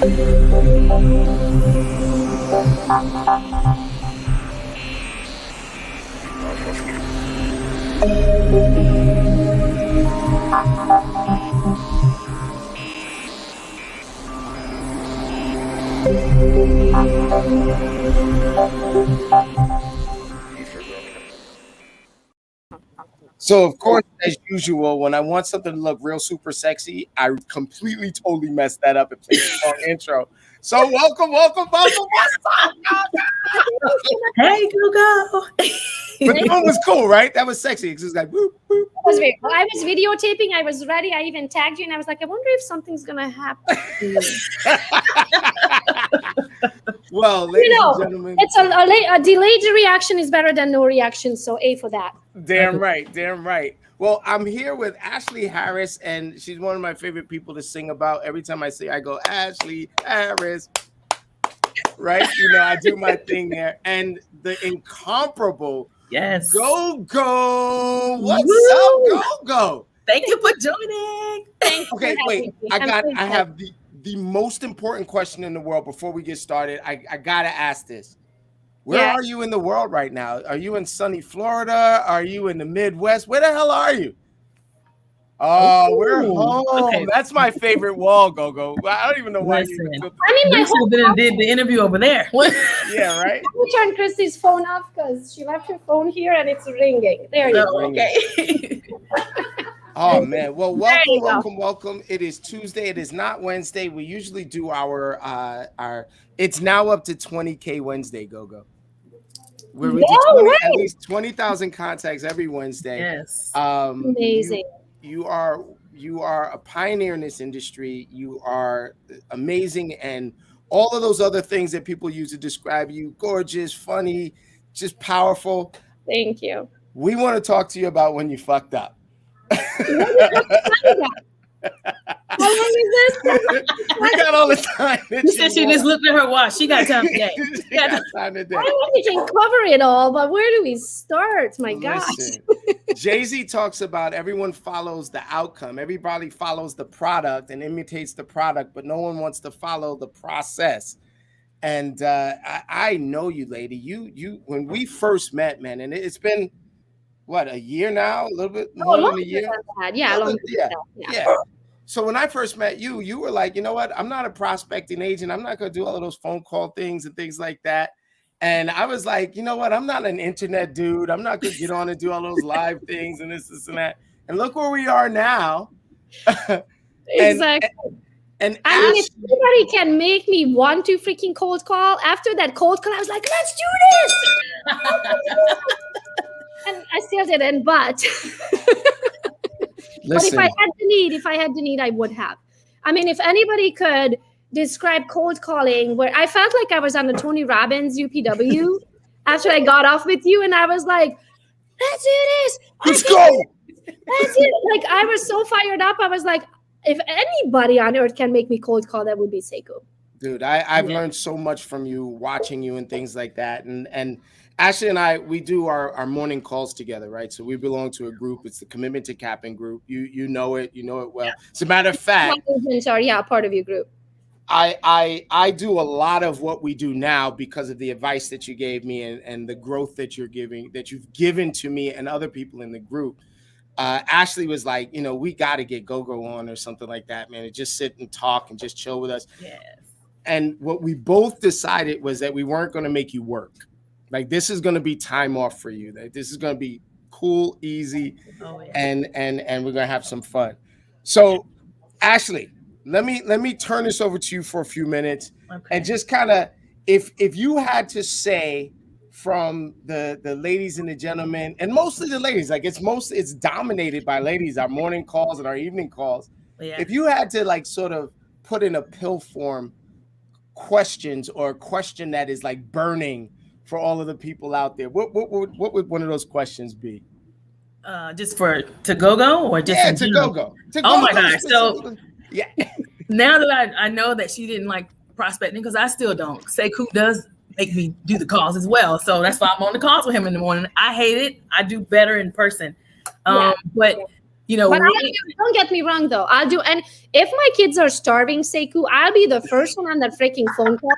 So, of course, as usual, when I want something to look real super sexy, I completely, totally mess that up and play the wrong intro. So, welcome. What's up, Hey, Gogo. But that one was cool, right? That was sexy. It's just like, whoop, whoop. It was very cool. I was videotaping. I was ready. I even tagged you, and I was like, I wonder if something's gonna happen. Well, ladies and gentlemen, it's a delayed reaction is better than no reaction. So A for that. Damn right. Well, I'm here with Ashley Harris, and she's one of my favorite people to sing about. Every time I say, I go, Ashley Harris, right? I do my thing there. And the incomparable, yes, Gogo. What's up, Gogo? Thank you for joining. Okay, wait. I have the most important question in the world before we get started. I gotta ask this. Where are you in the world right now? Are you in sunny Florida? Are you in the Midwest? Where the hell are you? Oh, we're home. Okay. That's my favorite wall, Gogo. I don't even know why you should have did the interview over there. Yeah, right? Let me turn Christy's phone off because she left her phone here and it's ringing. There you go. Okay. Oh man. Well, welcome. It is Tuesday. It is not Wednesday. We usually do our it's now up to 20K Wednesday, Gogo. Where we do at least 20,000 contacts every Wednesday. Yes. Amazing. You are a pioneer in this industry. You are amazing, and all of those other things that people use to describe you: gorgeous, funny, just powerful. Thank you. We want to talk to you about when you fucked up. How long is this? We got all the time. She said she just looked at her watch. She got time today. She got time today. I know we can cover it all, but where do we start? My gosh. Jay-Z talks about everyone follows the outcome. Everybody follows the product and imitates the product, but no one wants to follow the process. And I know you, lady. You when we first met, man, and it's been what, a year now? A little bit more than a year? Yeah. So when I first met you, you were like, you know what? I'm not a prospecting agent. I'm not going to do all of those phone call things and things like that. And I was like, you know what? I'm not an internet dude. I'm not going to get on and do all those live things and this and that. And look where we are now. Exactly. And I mean, if anybody can make me want to freaking cold call, after that cold call, I was like, let's do this. And I still didn't, but but if I had the need, I would have. I mean, if anybody could describe cold calling, where I felt like I was on the Tony Robbins UPW after I got off with you, and I was like, let's do this. Let's go. That's it. Like, I was so fired up. I was like, if anybody on earth can make me cold call, that would be Seiko. Dude, I've learned so much from you, watching you and things like that. And Ashley and I, we do our morning calls together, right? So we belong to a group. It's the Commitment to Capping group. You know it well. Yeah. As a matter of fact, part of your group. I do a lot of what we do now because of the advice that you gave me and the growth that you've given to me and other people in the group. Ashley was like, we got to get Gogo on or something like that, man. And just sit and talk and just chill with us. Yes. And what we both decided was that we weren't going to make you work. Like, this is going to be time off for you. That this is going to be cool, easy, and we're going to have some fun. So, Ashley, let me turn this over to you for a few minutes, and just kind of, if you had to say, from the ladies and the gentlemen, and mostly the ladies, like it's dominated by ladies, our morning calls and our evening calls. Yeah. If you had to like sort of put in a pill form questions, or a question that is like burning for all of the people out there, what would one of those questions be? Just to Gogo, or just to Gogo? Oh my gosh! So yeah, now that I know that she didn't like prospecting, because I still don't. Sekou does make me do the calls as well, so that's why I'm on the calls with him in the morning. I hate it. I do better in person. But You know, but don't get me wrong though. I'll do, and if my kids are starving, Sekou, I'll be the first one on that freaking phone call.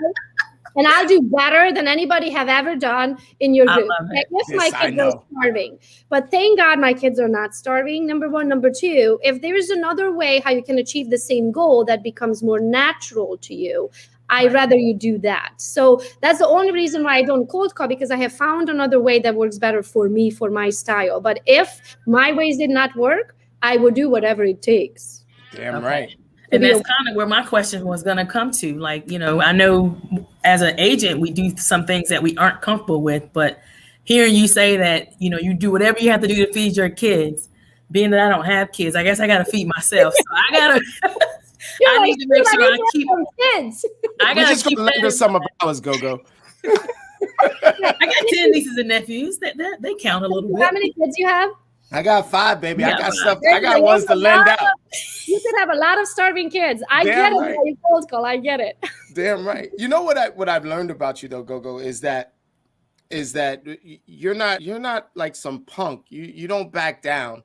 And I'll do better than anybody have ever done in your group. Like if my kids are starving. But thank God my kids are not starving, number one. Number two, if there is another way how you can achieve the same goal that becomes more natural to you, I'd rather you do that. So that's the only reason why I don't cold call, because I have found another way that works better for me, for my style. But if my ways did not work, I would do whatever it takes. Damn right. And that's kind of where my question was going to come to. Like, you know, I know as an agent, we do some things that we aren't comfortable with, but hearing you say that, you know, you do whatever you have to do to feed your kids, being that I don't have kids, I guess I got to feed myself. So I got to, I need to make sure I keep kids. I got to keep lend us some of ours, Gogo. I got 10 nieces and nephews. They count a little bit. How many kids you have? I got 5, baby. I got stuff. I got ones to lend out. You could have a lot of starving kids. I get it. You cold call. I get it. Damn right. You know what I've learned about you though, Gogo, is that you're not like some punk. You don't back down.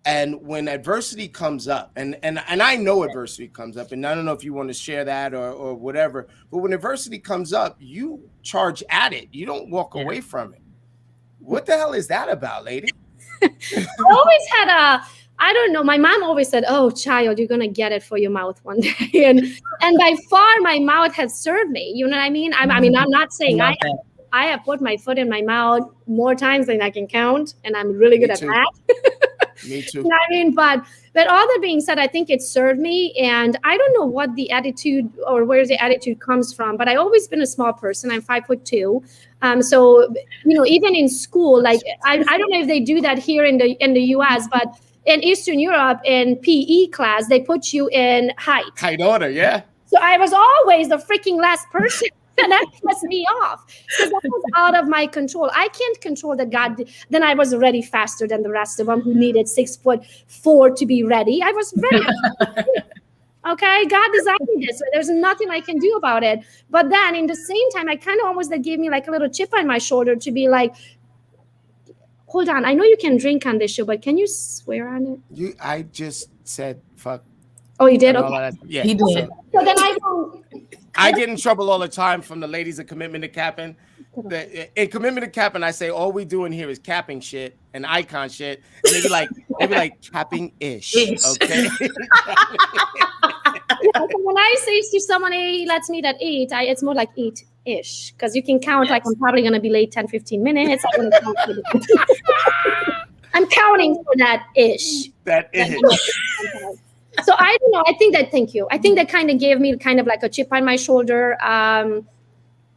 And when adversity comes up, and I know adversity comes up, and I don't know if you want to share that or whatever, but when adversity comes up, you charge at it. You don't walk away from it. What the hell is that about, lady? I always had I don't know. My mom always said, "Oh, child, you're gonna get it for your mouth one day," and by far, my mouth has served me. You know what I mean? I mean, I'm not saying I have put my foot in my mouth more times than I can count, and I'm really good at that. Me too. You know what I mean? But all that being said, I think it served me, and I don't know what the attitude or where the attitude comes from. But I've always been a small person. I'm 5'2". So you know, even in school, like I don't know if they do that here in the US, but in Eastern Europe, in PE class, they put you in height order, yeah. So I was always the freaking last person. And that pissed me off because that was out of my control. I can't control that God. Then I was ready faster than the rest of them who needed 6'4" to be ready. I was ready. Okay, God designed me this way. There's nothing I can do about it. But then in the same time, I kind of almost that gave me like a little chip on my shoulder to be like, hold on, I know you can drink on this show, but can you swear on it? I just said fuck. Oh, you did? Okay. Yeah, he did. So then I don't. I get in trouble all the time from the ladies at Commitment to Capping. In Commitment to Capping, I say all we doing here is capping shit and icon shit. And they be like capping-ish. Okay. When I say to someone, hey, let's meet at 8, it's more like 8-ish. Because you can count like I'm probably going to be late 10, 15 minutes. I'm counting for that ish. That ish. So I don't know. I think that, thank you. I think that kind of gave me kind of like a chip on my shoulder. And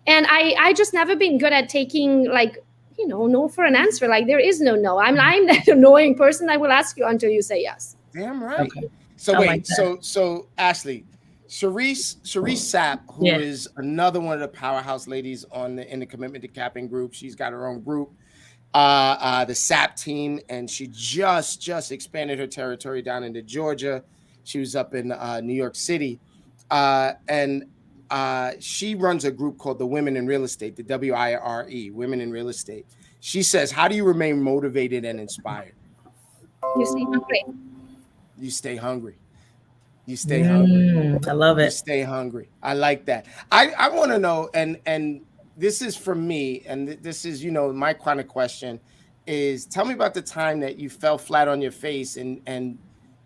I just never been good at taking like, you know, no for an answer. Like there is no. I'm that annoying person. I will ask you until you say yes. Damn right. Okay. So wait, so Ashley, Charisse Sapp, who is another one of the powerhouse ladies in the Commitment to Capping group. She's got her own group, the Sapp team, and she just expanded her territory down into Georgia. She was up in New York City, and she runs a group called the Women in Real Estate, the WIRE, Women in Real Estate. She says, how do you remain motivated and inspired? You stay hungry. You stay hungry. You stay hungry. I love it. You stay hungry. I like that. I want to know, and this is for me, and this is, you know, my kind of question is, tell me about the time that you fell flat on your face and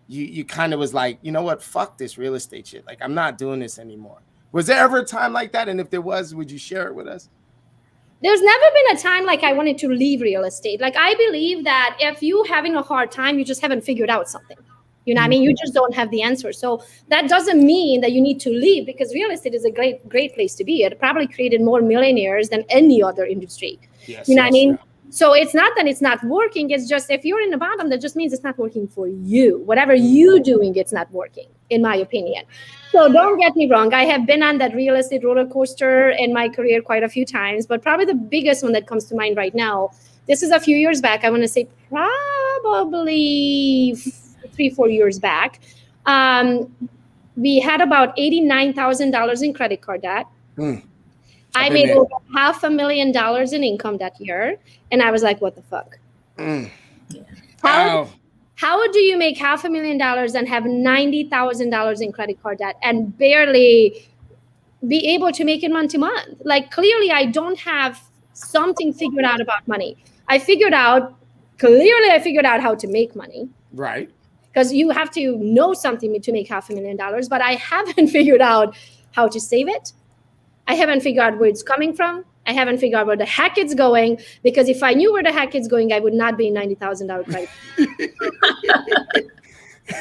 you kind of was like, you know what, fuck this real estate shit. Like, I'm not doing this anymore. Was there ever a time like that? And if there was, would you share it with us? There's never been a time like I wanted to leave real estate. Like, I believe that if you having a hard time, you just haven't figured out something. You know what I mean? You just don't have the answer. So that doesn't mean that you need to leave, because real estate is a great place to be. It probably created more millionaires than any other industry. Yes, you know what I mean? Yeah. So it's not that it's not working. It's just if you're in the bottom, that just means it's not working for you. Whatever you're doing, it's not working, in my opinion. So don't get me wrong. I have been on that real estate roller coaster in my career quite a few times, but probably the biggest one that comes to mind right now, this is a few years back. I want to say probably 3-4 years back. We had about $89,000 in credit card debt. I made over $500,000 in income that year. And I was like, what the fuck? Wow. How do you make $500,000 and have $90,000 in credit card debt and barely be able to make it month to month? Like, clearly I don't have something figured out about money. I figured out how to make money. Right. Because you have to know something to make $500,000, but I haven't figured out how to save it. I haven't figured out where it's coming from. I haven't figured out where the heck it's going, because if I knew where the heck it's going, I would not be $90,000 credit.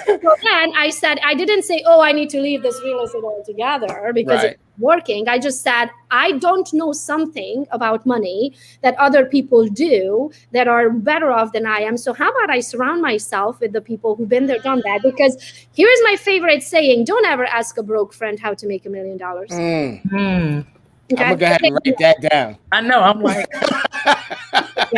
So then I didn't say, oh, I need to leave this real estate altogether because it's working. I just said, I don't know something about money that other people do that are better off than I am. So how about I surround myself with the people who've been there, done that? Because here's my favorite saying: don't ever ask a broke friend how to make $1 million. Okay? I'm gonna go ahead and write that down. I know. I'm like,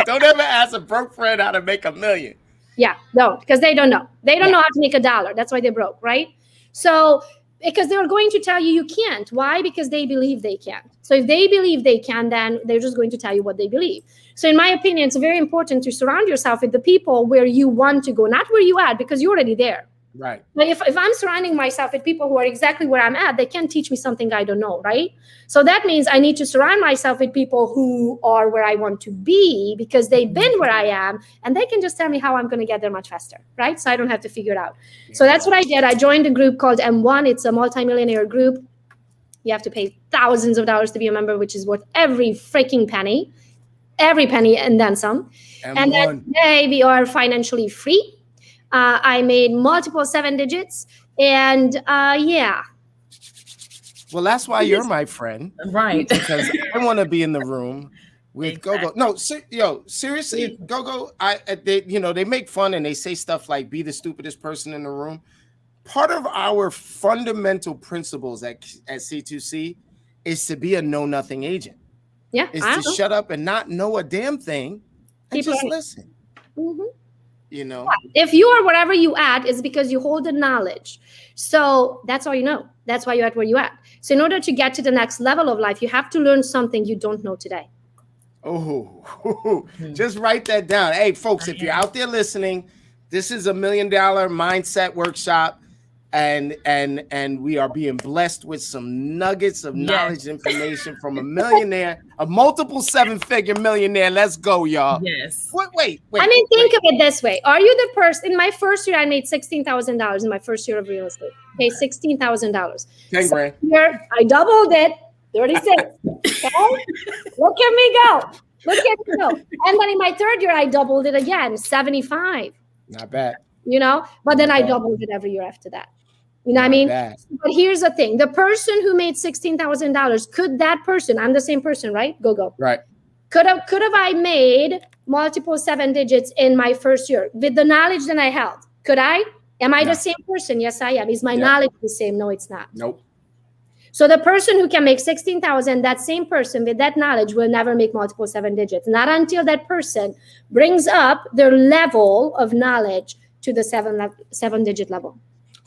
don't ever ask a broke friend how to make $1 million. Yeah, no, because they don't know. They don't know how to make $1. That's why they're broke, right? So, because they're going to tell you can't. Why? Because they believe they can. So if they believe they can, then they're just going to tell you what they believe. So in my opinion, it's very important to surround yourself with the people where you want to go, not where you at, because you're already there. Right. But if I'm surrounding myself with people who are exactly where I'm at, they can teach me something I don't know, right? So that means I need to surround myself with people who are where I want to be, because they've been where I am, and they can just tell me how I'm going to get there much faster, right? So I don't have to figure it out. So that's what I did. I joined a group called M1. It's a multimillionaire group. You have to pay thousands of dollars to be a member, which is worth every penny, and then some. M1. And then today we are financially free. I made multiple 7 digits, and yeah. Well, that's why you're my friend, right? Because I want to be in the room with Gogo. No, seriously, Gogo. They make fun and they say stuff like "be the stupidest person in the room." Part of our fundamental principles at C2C is to be a know-nothing agent. Yeah, is to shut up and not know a damn thing and just listen. Mm-hmm. You know, if you are wherever you at, it's because you hold the knowledge. So that's all you know. That's why you're at where you at. So in order to get to the next level of life, you have to learn something you don't know today. Oh, just write that down. Hey, folks, if you're out there listening, this is $1 million mindset workshop. And we are being blessed with some nuggets of knowledge, information from a millionaire, a multiple 7-figure millionaire. Let's go, y'all. Yes. Wait. I mean, think of it this way. Are you the person? In my first year, I made $16,000 in my first year of real estate. Okay, $16,000. 10 grand. Here, I doubled it. 36. Okay? Look at me go. And then in my third year, I doubled it again, 75. Not bad. You know, but then I doubled it every year after that. You know what I mean? But here's the thing. The person who made $16,000, could that person, I'm the same person, right? Gogo. Right. Could have I made multiple 7 digits in my first year with the knowledge that I held? Could I? Am I the same person? Yes, I am. Is my knowledge the same? No, it's not. Nope. So the person who can make 16,000, that same person with that knowledge will never make multiple 7 digits. Not until that person brings up their level of knowledge to the 7-digit level.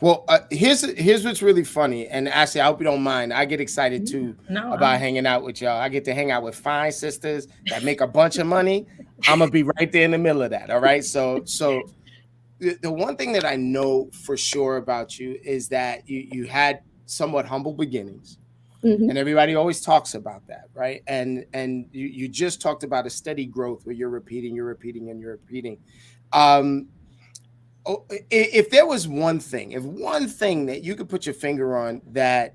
Well, here's what's really funny, and Ashley, I hope you don't mind. I get excited too about hanging out with y'all. I get to hang out with fine sisters that make a bunch of money. I'm gonna be right there in the middle of that. All right. So the one thing that I know for sure about you is that you had somewhat humble beginnings, and everybody always talks about that, right? And you just talked about a steady growth where you're repeating. If there was one thing that you could put your finger on that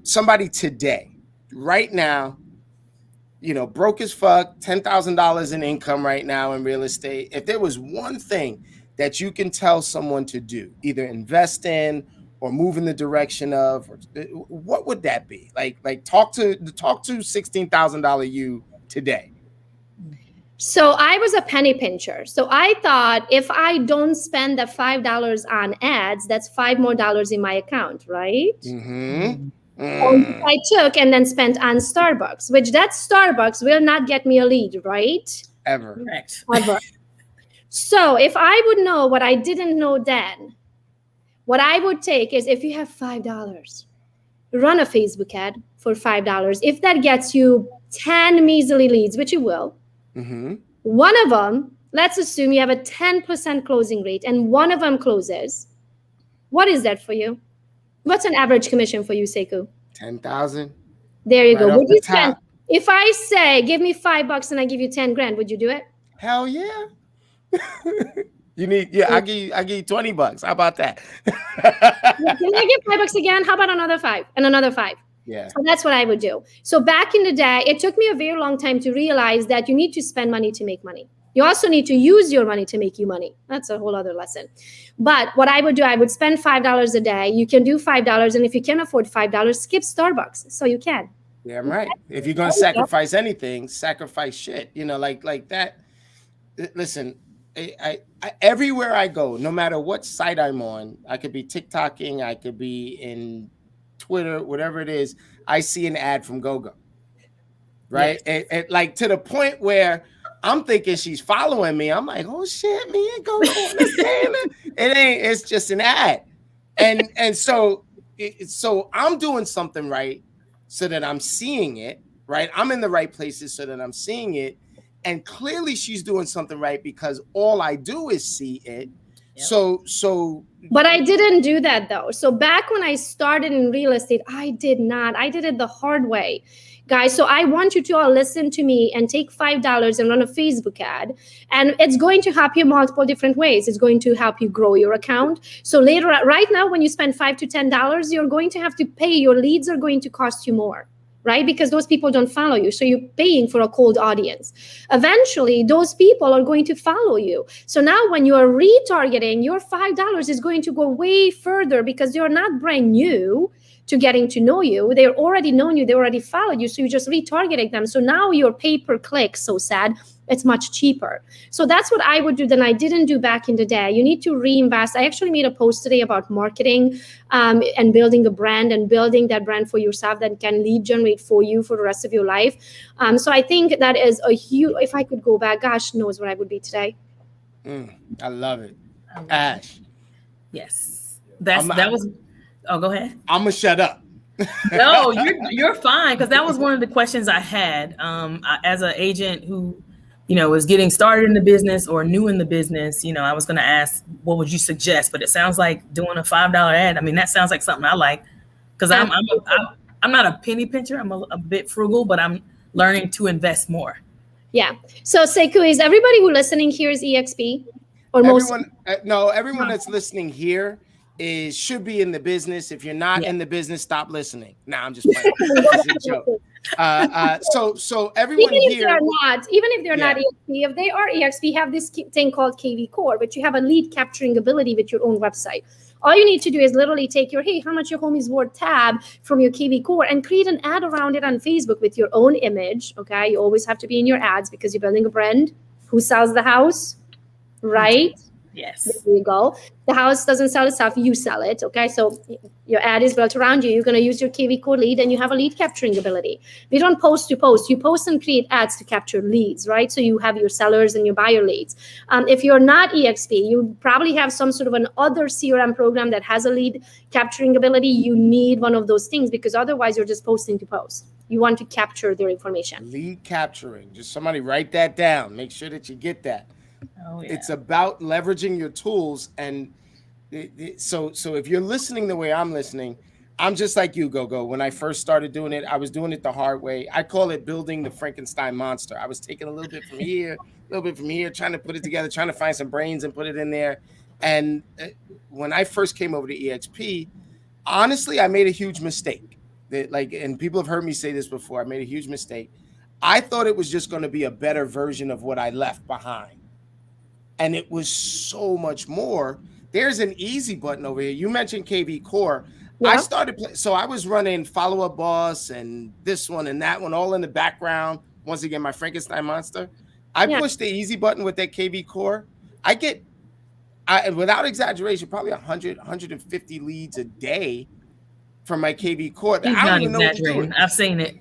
somebody today, right now, broke as fuck, $10,000 in income right now in real estate. If there was one thing that you can tell someone to do, either invest in or move in the direction of, what would that be? Like talk to $16,000 you today. So I was a penny pincher. So I thought if I don't spend the $5 on ads, that's $5 more in my account, right? I took and then spent on Starbucks, which that Starbucks will not get me a lead, right? Ever. Correct. Ever. So if I would know what I didn't know then, what I would take is, if you have $5, run a Facebook ad for $5. If that gets you 10 measly leads, which you will, one of them, let's assume you have a 10% closing rate and one of them closes. What is that for you? What's an average commission for you, Sekou? 10,000. There you go. Right Would off the you spend, top. if I say, give me $5 and I give you 10 grand, would you do it? Hell yeah. I give you $20. How about that? Can I give $5 again? How about another 5 and another 5? Yeah. So that's what I would do. So back in the day, it took me a very long time to realize that you need to spend money to make money. You also need to use your money to make you money. That's a whole other lesson. But what I would do, I would spend $5 a day. You can do $5. And if you can't afford $5, skip Starbucks. So you can. Yeah, I'm right. If you're going to sacrifice anything, sacrifice shit, like that. Listen, I everywhere I go, no matter what site I'm on, I could be TikToking, I could be in Twitter, whatever it is, I see an ad from Gogo. Right? Yes. It like to the point where I'm thinking she's following me. I'm like, oh shit, me and Gogo. It ain't, it's just an ad. And so I'm doing something right so that I'm seeing it, right? I'm in the right places so that I'm seeing it. And clearly she's doing something right because all I do is see it. Yep. So but I didn't do that though. So back when I started in real estate, I did not. I did it the hard way, guys. So I want you to all listen to me and take $5 and run a Facebook ad. And it's going to help you multiple different ways. It's going to help you grow your account. So later, right now, when you spend $5 to $10, you're going to have to pay. Your leads are going to cost you more. Right? Because those people don't follow you. So you're paying for a cold audience. Eventually, those people are going to follow you. So now when you are retargeting, your $5 is going to go way further because you're not brand new to getting to know you. They're already known you. They already followed you. So you're just retargeting them. So now your pay-per-click, so sad, it's much cheaper. So that's what I would do that I didn't do back in the day. You need to reinvest. I actually made a post today about marketing and building a brand and building that brand for yourself that can lead generate for you for the rest of your life. So I think that is a huge, if I could go back, gosh knows what I would be today. I love it. Ash. Yes. Oh, go ahead. I'm going to shut up. No, you're fine. Because that was one of the questions I had as an agent who, was getting started in the business or new in the business. I was going to ask, what would you suggest? But it sounds like doing a $5 ad. I mean, that sounds like something I like because I'm not a penny pincher. I'm a bit frugal, but I'm learning to invest more. Yeah. So Sekou, is everybody who listening here is EXP? Or everyone that's listening here should be in the business. If you're not in the business, stop listening. Nah, I'm just playing. This is a joke. So everyone even here, if they're not EXP, if they are EXP, have this thing called KV Core, which you have a lead capturing ability with your own website. All you need to do is literally take your, hey, how much your home is worth tab from your KV Core and create an ad around it on Facebook with your own image. Okay. You always have to be in your ads because you're building a brand. Who sells the house? Right? Yes. There you go. The house doesn't sell itself, you sell it. Okay. So your ad is built around you. You're going to use your KV Core lead and you have a lead capturing ability. We don't post to post. You post and create ads to capture leads, right? So you have your sellers and your buyer leads. If you're not EXP, you probably have some sort of an other CRM program that has a lead capturing ability. You need one of those things because otherwise you're just posting to post. You want to capture their information. Lead capturing. Just somebody write that down. Make sure that you get that. Oh, yeah. It's about leveraging your tools. And so if you're listening the way I'm listening, I'm just like you, Gogo. When I first started doing it, I was doing it the hard way. I call it building the Frankenstein monster. I was taking a little bit from here, a little bit from here, trying to put it together, trying to find some brains and put it in there. And when I first came over to EXP, honestly, I made a huge mistake. And people have heard me say this before. I made a huge mistake. I thought it was just going to be a better version of what I left behind. And it was so much more. There's an easy button over here. You mentioned KV Core. Yeah. I started, so I was running Follow Up Boss and this one and that one all in the background. Once again, my Frankenstein monster. I pushed the easy button with that KV Core. I get, without exaggeration, probably 100, 150 leads a day from my KV Core. He's not exaggerating. I've seen it.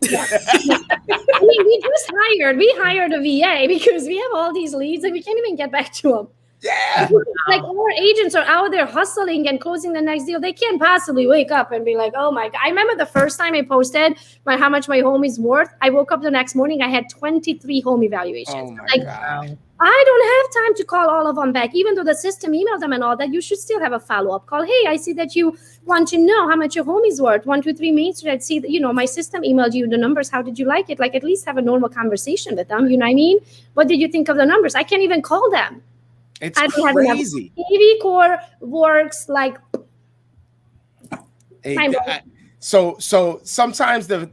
We hired a VA because we have all these leads and we can't even get back to them. Yeah. Like our agents are out there hustling and closing the next deal. They can't possibly wake up and be like, oh my God. I remember the first time I posted how much my home is worth. I woke up the next morning, I had 23 home evaluations. Oh my God. I don't have time to call all of them back, even though the system emailed them and all that. You should still have a follow-up call. Hey, I see that you want to know how much your home is worth. 1, 2, 3 Main Street. I see that, my system emailed you the numbers. How did you like it? Like, at least have a normal conversation with them. You know what I mean? What did you think of the numbers? I can't even call them. It's crazy. TV Core works like. So sometimes the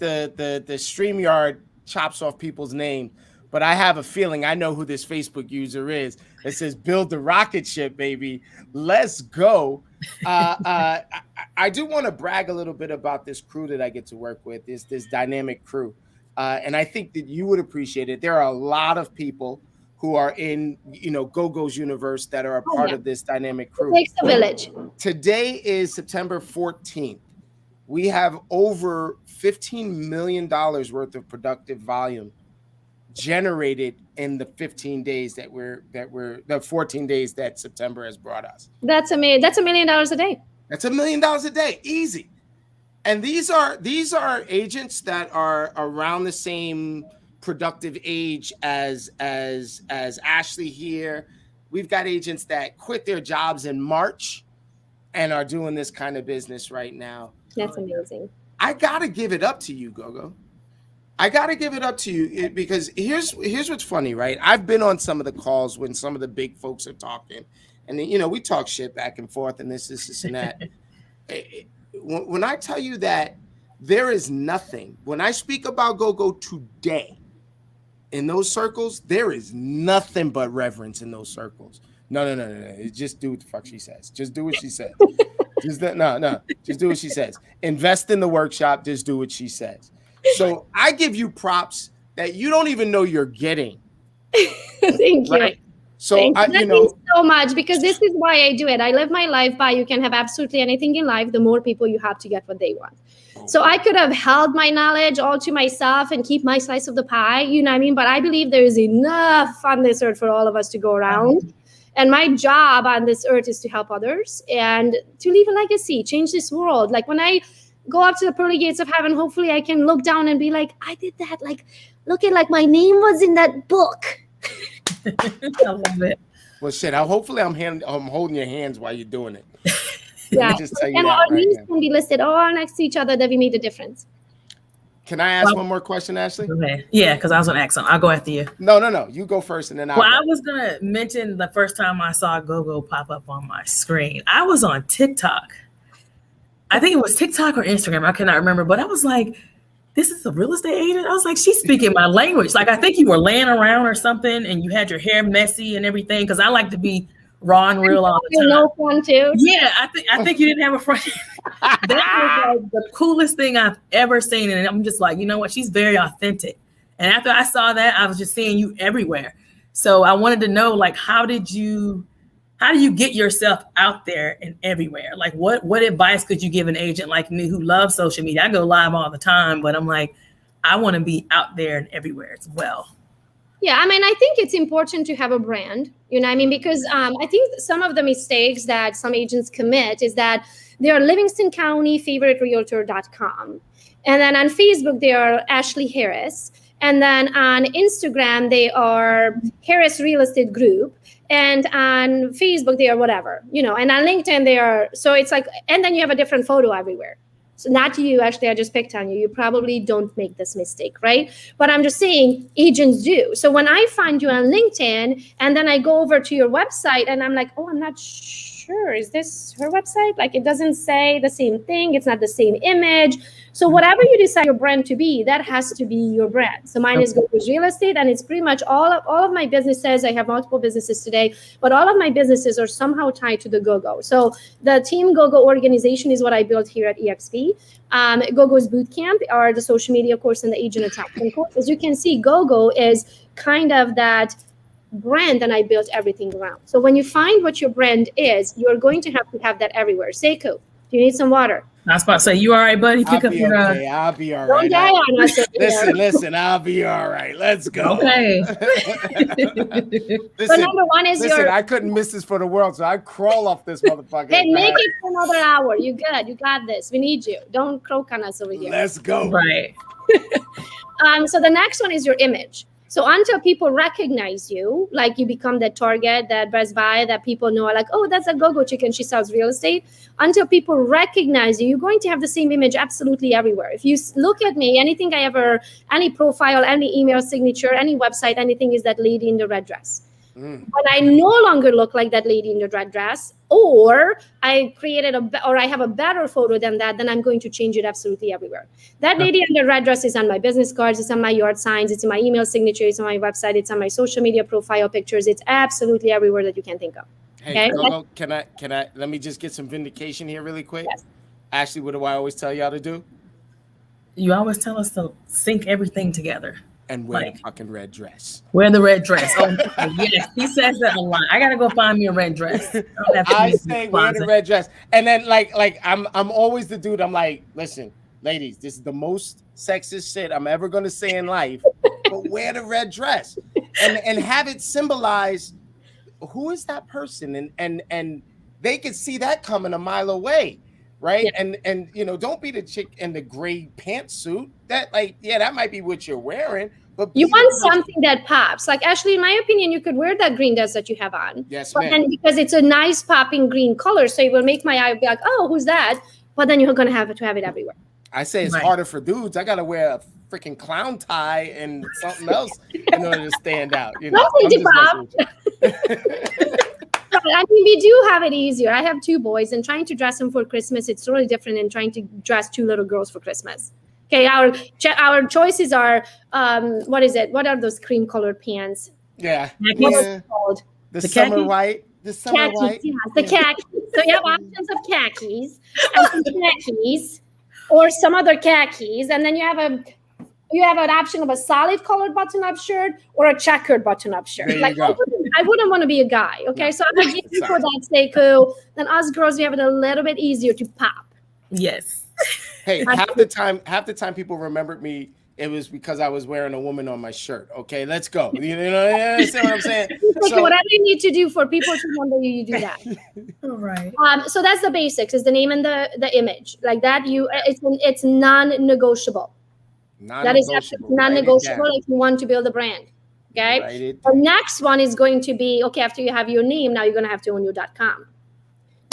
StreamYard chops off people's name, but I have a feeling I know who this Facebook user is. It says, "Build the rocket ship, baby. Let's go." I do want to brag a little bit about this crew that I get to work with. This dynamic crew, and I think that you would appreciate it. There are a lot of people who are in, Gogo's universe that are a part of this dynamic crew. It takes a village. Today is September 14th. We have over $15 million worth of productive volume generated in the 15 days the 14 days that September has brought us. That's $1 million a day. That's $1 million a day, easy. And these are agents that are around the same productive age as Ashley here. We've got agents that quit their jobs in March and are doing this kind of business right now. That's amazing. I gotta give it up to you, Gogo. I gotta give it up to you because here's what's funny, right? I've been on some of the calls when some of the big folks are talking, and we talk shit back and forth, and this and that. When I tell you that there is nothing, when I speak about Gogo today, in those circles, there is nothing but reverence in those circles. No. Just do what the fuck she says. Just do what she says. Just do what she says. Invest in the workshop. Just do what she says. So I give you props that you don't even know you're getting. Thank you. Right? So that means so much, because this is why I do it. I live my life by you can have absolutely anything in life. The more people you have to get what they want. So I could have held my knowledge all to myself and keep my slice of the pie. You know what I mean? But I believe there is enough on this earth for all of us to go around. And my job on this earth is to help others and to leave a legacy, change this world. Like when I go up to the pearly gates of heaven, hopefully I can look down and be like, I did that. Like, look at, like, my name was in that book. I love it. Well, shit. Hopefully I'm holding your hands while you're doing it. Yeah. Just tell you and that our right names now. can be listed all next to each other that we made a difference. Can I ask one more question, Ashley? Okay. Yeah, because I was going to ask them. I'll go after you. No. You go first, and then I'll. Well, I was going to mention the first time I saw Gogo pop up on my screen. I was on TikTok. I think it was TikTok or Instagram. I cannot remember, but I was like, this is a real estate agent? I was like, she's speaking my language. Like, I think you were laying around or something, and you had your hair messy and everything, because I like to be raw and real all the time. No fun too. Yeah, I think you didn't have a front. That was like the coolest thing I've ever seen, and I'm just like, you know what? She's very authentic. And after I saw that, I was just seeing you everywhere. So I wanted to know, like, how do you get yourself out there and everywhere? Like, what advice could you give an agent like me who loves social media? I go live all the time, but I'm like, I want to be out there and everywhere as well. Yeah, I mean, I think it's important to have a brand, you know what I mean? Because I think some of the mistakes that some agents commit is that they are Livingston County favoriterealtor.com. And then on Facebook, they are Ashley Harris. And then on Instagram, they are Harris Real Estate Group. And on Facebook, they are whatever, and on LinkedIn, they are, so it's like, and then you have a different photo everywhere. So not you, Ashley, I just picked on you. You probably don't make this mistake, right? But I'm just saying agents do. So when I find you on LinkedIn and then I go over to your website and I'm like, oh, I'm not sure. Is this her website? Like, it doesn't say the same thing. It's not the same image. So whatever you decide your brand to be, that has to be your brand. So mine is Gogo's Real Estate, and it's pretty much all of my businesses. I have multiple businesses today, but all of my businesses are somehow tied to the Gogo. So the Team Gogo organization is what I built here at EXP. Gogo's Bootcamp are the social media course and the agent attachment course. As you can see, Gogo is kind of that brand, and I built everything around. So when you find what your brand is, you're going to have that everywhere. Seiko, do you need some water? I was about to say, you all right, buddy? I'll be all right. Don't die on us. Listen, I'll be all right. Let's go. Okay. So number one is I couldn't miss this for the world, so I crawl off this motherfucker. Hey, make it for another hour. You good. You got this. We need you. Don't croak on us over here. Let's go. Right. So the next one is your image. So until people recognize you, like you become that Target, that Best Buy, that people know are like, oh, that's a Gogo chicken, she sells real estate. Until people recognize you, you're going to have the same image absolutely everywhere. If you look at me, anything I ever, any profile, any email signature, any website, anything is that lady in the red dress. But I no longer look like that lady in the red dress, or I created or I have a better photo than that, then I'm going to change it absolutely everywhere. That lady in the red dress is on my business cards, it's on my yard signs, it's in my email signature, it's on my website, it's on my social media profile pictures, it's absolutely everywhere that you can think of. Hey, Gogo, can I, let me just get some vindication here really quick? Yes. Ashley, what do I always tell y'all to do? You always tell us to sync everything together. And wear the fucking red dress. Wear the red dress. Oh, yes. He says that a lot. I gotta go find me a red dress. I say wear the red dress. And then like I'm always the dude. I'm like, listen, ladies, this is the most sexist shit I'm ever gonna say in life. But wear the red dress. And have it symbolize who is that person? And they could see that coming a mile away. Right. Yeah. And you know, don't be the chick in the gray pantsuit. That like, yeah, that might be what you're wearing, but you want something that pops. Like Ashley, in my opinion, you could wear that green dress that you have on. Yes, ma'am. And because it's a nice popping green color, so it will make my eye be like, oh, who's that? But then you're gonna have it everywhere. I say it's harder for dudes. I gotta wear a freaking clown tie and something else in order to stand out. You know, I mean, we do have it easier. I have 2 boys, and trying to dress them for Christmas, it's really different than trying to dress 2 little girls for Christmas. Okay, our choices are, what is it? What are those cream colored pants? Yeah. What is it called? The summer white. The summer khakis, white. Yes, the khakis. So you have options of khakis, and some khakis, or some other khakis, and then you have an option of a solid colored button-up shirt or a checkered button-up shirt. Like I wouldn't want to be a guy. Okay, so I'm gonna get for that sake. Then us girls, we have it a little bit easier to pop. Yes. Hey, half the time people remembered me, it was because I was wearing a woman on my shirt. Okay, let's go. You know, you understand what I'm saying? So whatever you need to do for people to remember you, you do that. All right. So that's the basics: is the name and the image. Like that, it's non-negotiable. That is non-negotiable if you want to build a brand. Okay. The next one is going to be, okay, after you have your name, now you're going to have to own your .com.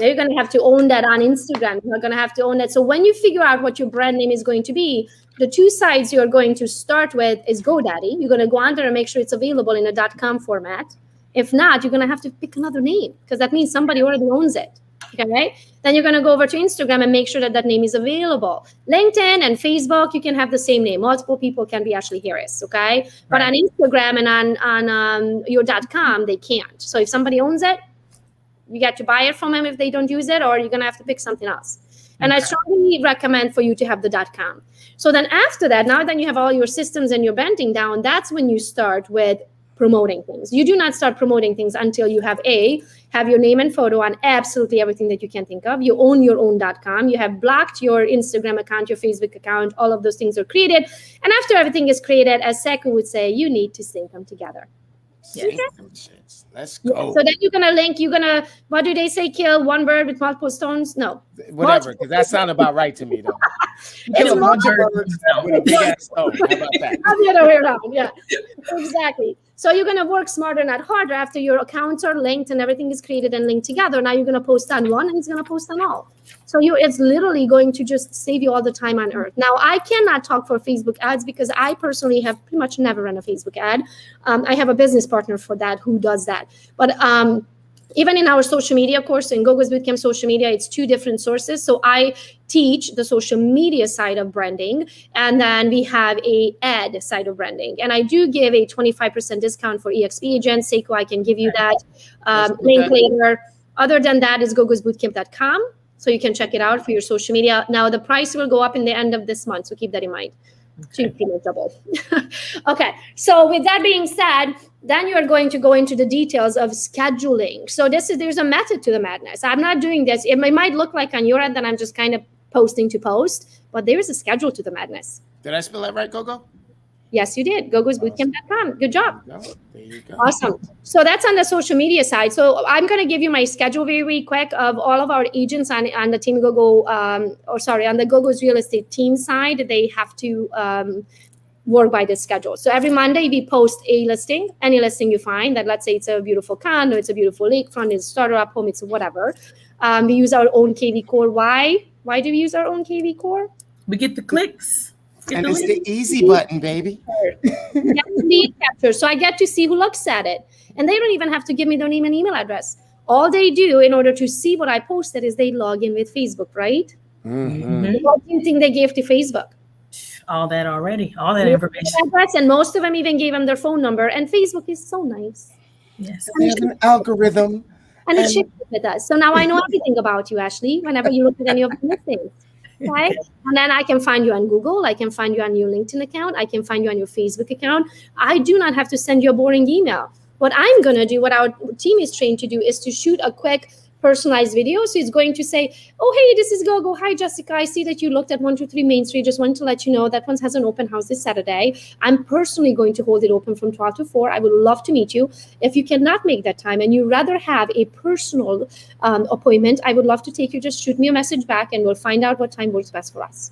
Now you're going to have to own that on Instagram. You're going to have to own that. So when you figure out what your brand name is going to be, the 2 sites you're going to start with is GoDaddy. You're going to go on there and make sure it's available in a .com format. If not, you're going to have to pick another name because that means somebody already owns it. Okay. Then you're going to go over to Instagram and make sure that name is available. LinkedIn and Facebook, you can have the same name. Multiple people can be Ashley Harris. Okay. Right. But on Instagram and on your .com, they can't. So if somebody owns it, you get to buy it from them if they don't use it, or you're going to have to pick something else. And I strongly recommend for you to have the .com. So then after that, now that you have all your systems and your branding down, that's when you start with promoting things. You do not start promoting things until you have your name and photo on absolutely everything that you can think of. You own your own .com. You have blocked your Instagram account, your Facebook account. All of those things are created. And after everything is created, as Seku would say, you need to sync them together. Let's go. So then you're gonna link. What do they say? Kill one bird with multiple stones? No, whatever. Because that sounded about right to me, though. It's multiple birds with a big ass stone. How about that? The other way around. Yeah, exactly. So you're gonna work smarter, not harder. After your accounts are linked and everything is created and linked together, now you're gonna post on one, and it's gonna post on all. So it's literally going to just save you all the time on earth. Now, I cannot talk for Facebook ads because I personally have pretty much never run a Facebook ad. I have a business partner for that who does that. But even in our social media course, in Gogo's Bootcamp social media, it's 2 different sources. So I teach the social media side of branding, and then we have a ad side of branding. And I do give a 25% discount for EXP agents. Seiko, I can give you that link later. Other than that is gogosbootcamp.com. So you can check it out for your social media. Now, the price will go up in the end of this month, so keep that in mind. Okay. Double. Okay, so with that being said, then you are going to go into the details of scheduling. So there's a method to the madness. I'm not doing this. It might look like on your end that I'm just kind of posting to post, but there is a schedule to the madness. Did I spell that right, Gogo? Yes, you did. Gogosbootcamp.com. Good job. There you go. Awesome. So that's on the social media side. So I'm going to give you my schedule very quick of all of our agents on the Team Gogo, on the Gogo's real estate team side. They have to work by this schedule. So every Monday we post a listing, any listing you find that, let's say it's a beautiful condo, it's a beautiful lakefront, it's a starter up home, it's whatever. We use our own KV core. Why? Why do we use our own KV core? We get the clicks. And it's the easy button, baby. Lead capture. So I get to see who looks at it. And they don't even have to give me their name and email address. All they do in order to see what I posted is they log in with Facebook, right? Mm-hmm. What do you think they gave to Facebook? All that already, all that information. And most of them even gave them their phone number. And Facebook is so nice. Yes. We have an algorithm. And it shares it with us. So now I know everything about you, Ashley, whenever you look at any of the listings. Okay. And then I can find you on Google. I can find you on your LinkedIn account. I can find you on your Facebook account. I do not have to send you a boring email. What I'm going to do, what our team is trained to do, is to shoot a quick personalized video. So it's going to say, oh, hey, this is Gogo. Hi, Jessica. I see that you looked at 123 Main Street. Just wanted to let you know that one has an open house this Saturday. I'm personally going to hold it open from 12 to 4. I would love to meet you. If you cannot make that time and you rather have a personal appointment, I would love to take you. Just shoot me a message back and we'll find out what time works best for us.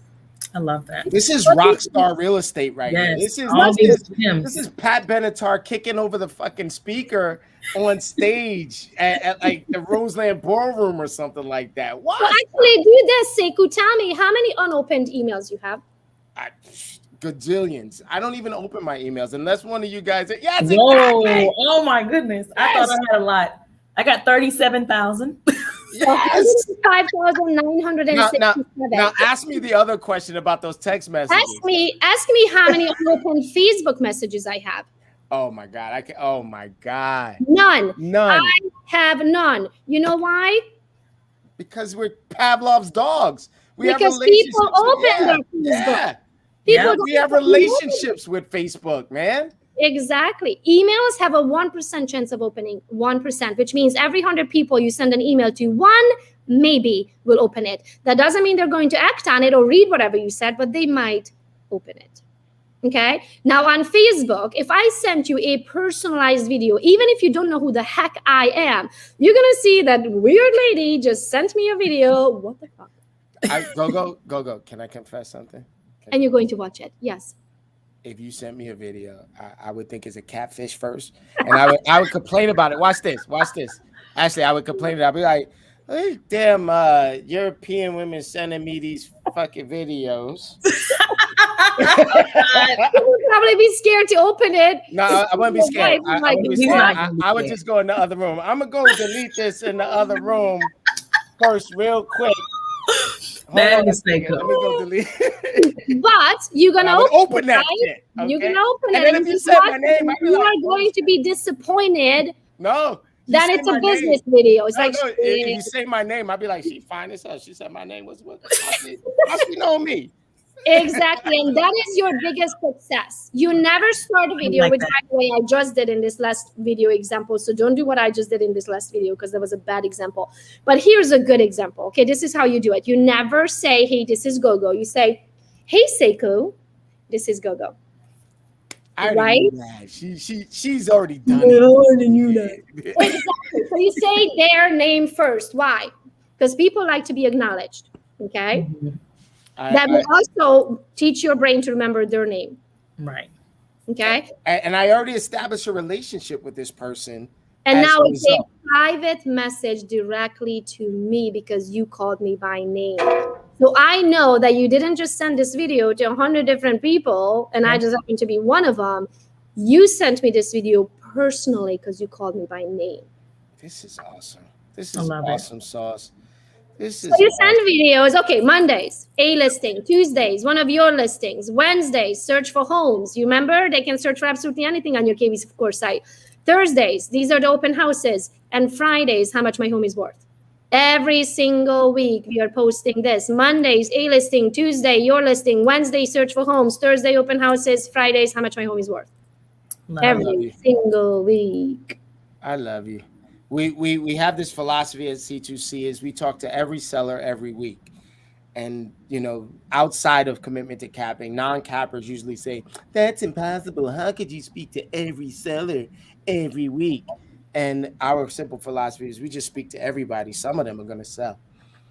I love that. This is rock star real estate right now. Yes, This is Pat Benatar kicking over the fucking speaker on stage at like the Roseland Ballroom or something like that. What? Well, actually, do this, Sekou. Tell me how many unopened emails you have. Gajillions. I don't even open my emails unless one of you guys. Yes, Whoa! exactly. Oh my goodness! I thought I had a lot. I got 37,000. Yes. 5,967. Now ask me the other question about those text messages. Ask me how many unopened Facebook messages I have. Oh my God. Oh my God. None. None. I have none. You know why? Because we're Pavlov's dogs. Because people open their Facebook. We have relationships with Facebook, man. Exactly. Emails have a 1% chance of opening, 1%, which means every 100 people you send an email to, one maybe will open it. That doesn't mean they're going to act on it or read whatever you said, but they might open it. Okay. Now on Facebook, if I sent you a personalized video, even if you don't know who the heck I am, you're going to see that weird lady just sent me a video. What the fuck? Gogo, can I confess something? And you're going to watch it. Yes. If you sent me a video, I would think it's a catfish first, and I would complain about it. Watch this. Actually, I would complain. I'd be like, hey, damn, European women sending me these fucking videos. You would probably be scared to open it. No, I wouldn't be scared. I would just go in the other room. I'm gonna go delete this in the other room first, real quick. That is fake. Let me go delete. But you're gonna open that shit. Okay? You're gonna open and it, then if you said my name, you are going to be disappointed. No. Then it's a business video. It's like if you say my name, I'd be like, she fine as hell. She said my name was what? How she know me? Exactly, and that is your biggest success. You never start a video, which by the way I just did in this last video example. So don't do what I just did in this last video because that was a bad example. But here's a good example. Okay, this is how you do it. You never say, "Hey, this is Gogo." You say, "Hey, Sekou, this is Gogo." Right? She's already done it. I already knew that. Exactly. So you say their name first. Why? Because people like to be acknowledged. Okay. Mm-hmm. That will also teach your brain to remember their name. Right. Okay. And I already established a relationship with this person. And now it's a private message directly to me because you called me by name. So I know that you didn't just send this video to 100 different people and I just happen to be one of them. You sent me this video personally because you called me by name. This is awesome. This is awesome sauce. So you send videos, okay, Mondays, a listing, Tuesdays, one of your listings, Wednesdays, search for homes. You remember they can search for absolutely anything on your KV course site. Thursdays, these are the open houses. And Fridays, how much my home is worth. Every single week, we are posting this. Mondays, a listing, Tuesday, your listing, Wednesday, search for homes, Thursday, open houses, Fridays, how much my home is worth. Every single week. I love you. We have this philosophy at C2C is we talk to every seller every week. And, you know, outside of commitment to capping, non-cappers usually say, that's impossible. How could you speak to every seller every week? And our simple philosophy is we just speak to everybody. Some of them are going to sell.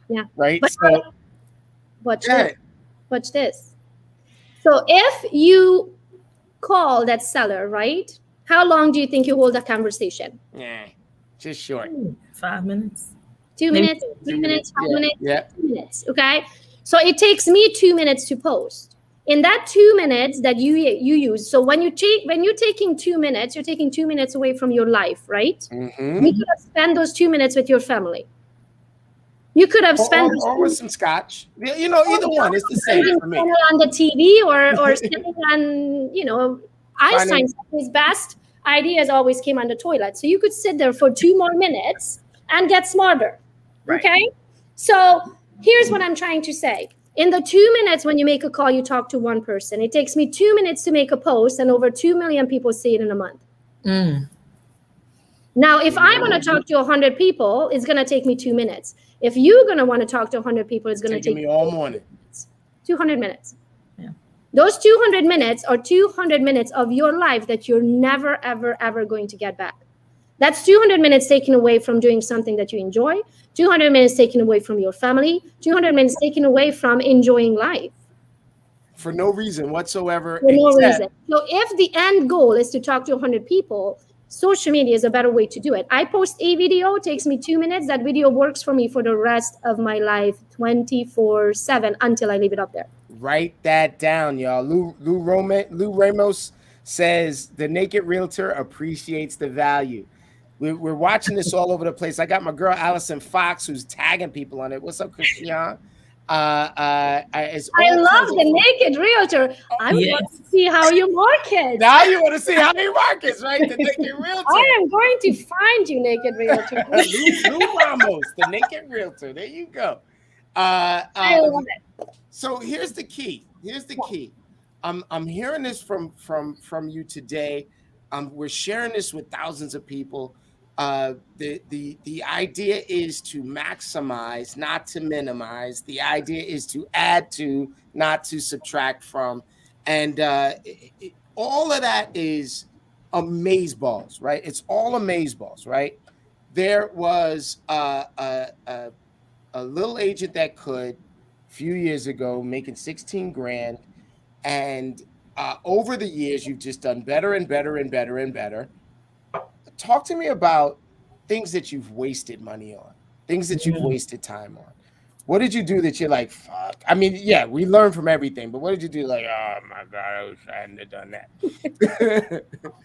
Yeah. Right? But so watch this. So if you call that seller, right? How long do you think you hold a conversation? Yeah, just short. 5 minutes. 2 Maybe minutes, 3 minutes, 5 Yeah, minutes, yeah. 2 minutes. Okay. So it takes me 2 minutes to post. In that 2 minutes that you use, so when you're taking 2 minutes, you're taking 2 minutes away from your life, right? Mm-hmm. You could have spent those 2 minutes with your family. You could have spent Or with some scotch. You know, either one. It's the same for me. on the TV or sitting on, Einstein's his best ideas always came on the toilet. So you could sit there for 2 more minutes and get smarter. Right. Okay. So here's what I'm trying to say. In the 2 minutes when you make a call, you talk to one person. It takes me 2 minutes to make a post, and over 2 million people see it in a month. Now, if I want to talk to 100 people, it's going to take me 2 minutes. If you're going to want to talk to 100 people, it's going to take me all morning. 200 minutes. Yeah. Those 200 minutes are 200 minutes of your life that you're never, ever, ever going to get back. That's 200 minutes taken away from doing something that you enjoy, 200 minutes taken away from your family, 200 minutes taken away from enjoying life. For no reason whatsoever. For no reason. So if the end goal is to talk to 100 people, social media is a better way to do it. I post a video, it takes me 2 minutes. That video works for me for the rest of my life, 24/7, until I leave it up there. Write that down, y'all. Lou Ramos says the naked realtor appreciates the value. We're watching this all over the place. I got my girl Allison Fox who's tagging people on it. What's up, Christian? I love the naked realtor. I want to see how you market. Now you want to see how he markets, right? The naked realtor. I am going to find you, naked realtor. Lou Ramos, the naked realtor. There you go. I love it. So here's the key. I'm hearing this from you today. We're sharing this with thousands of people. The idea is to maximize, not to minimize. The idea is to add to, not to subtract from. And all of that is amazeballs, right? It's all amazeballs, right? There was a little agent that could, a few years ago, making 16 grand. And over the years, you've just done better and better and better and better. Talk to me about things that you've wasted money on, things that you've wasted time on. What did you do that you're like, fuck? I mean, yeah, we learn from everything, but what did you do? Like, oh my God, I hadn't have done that.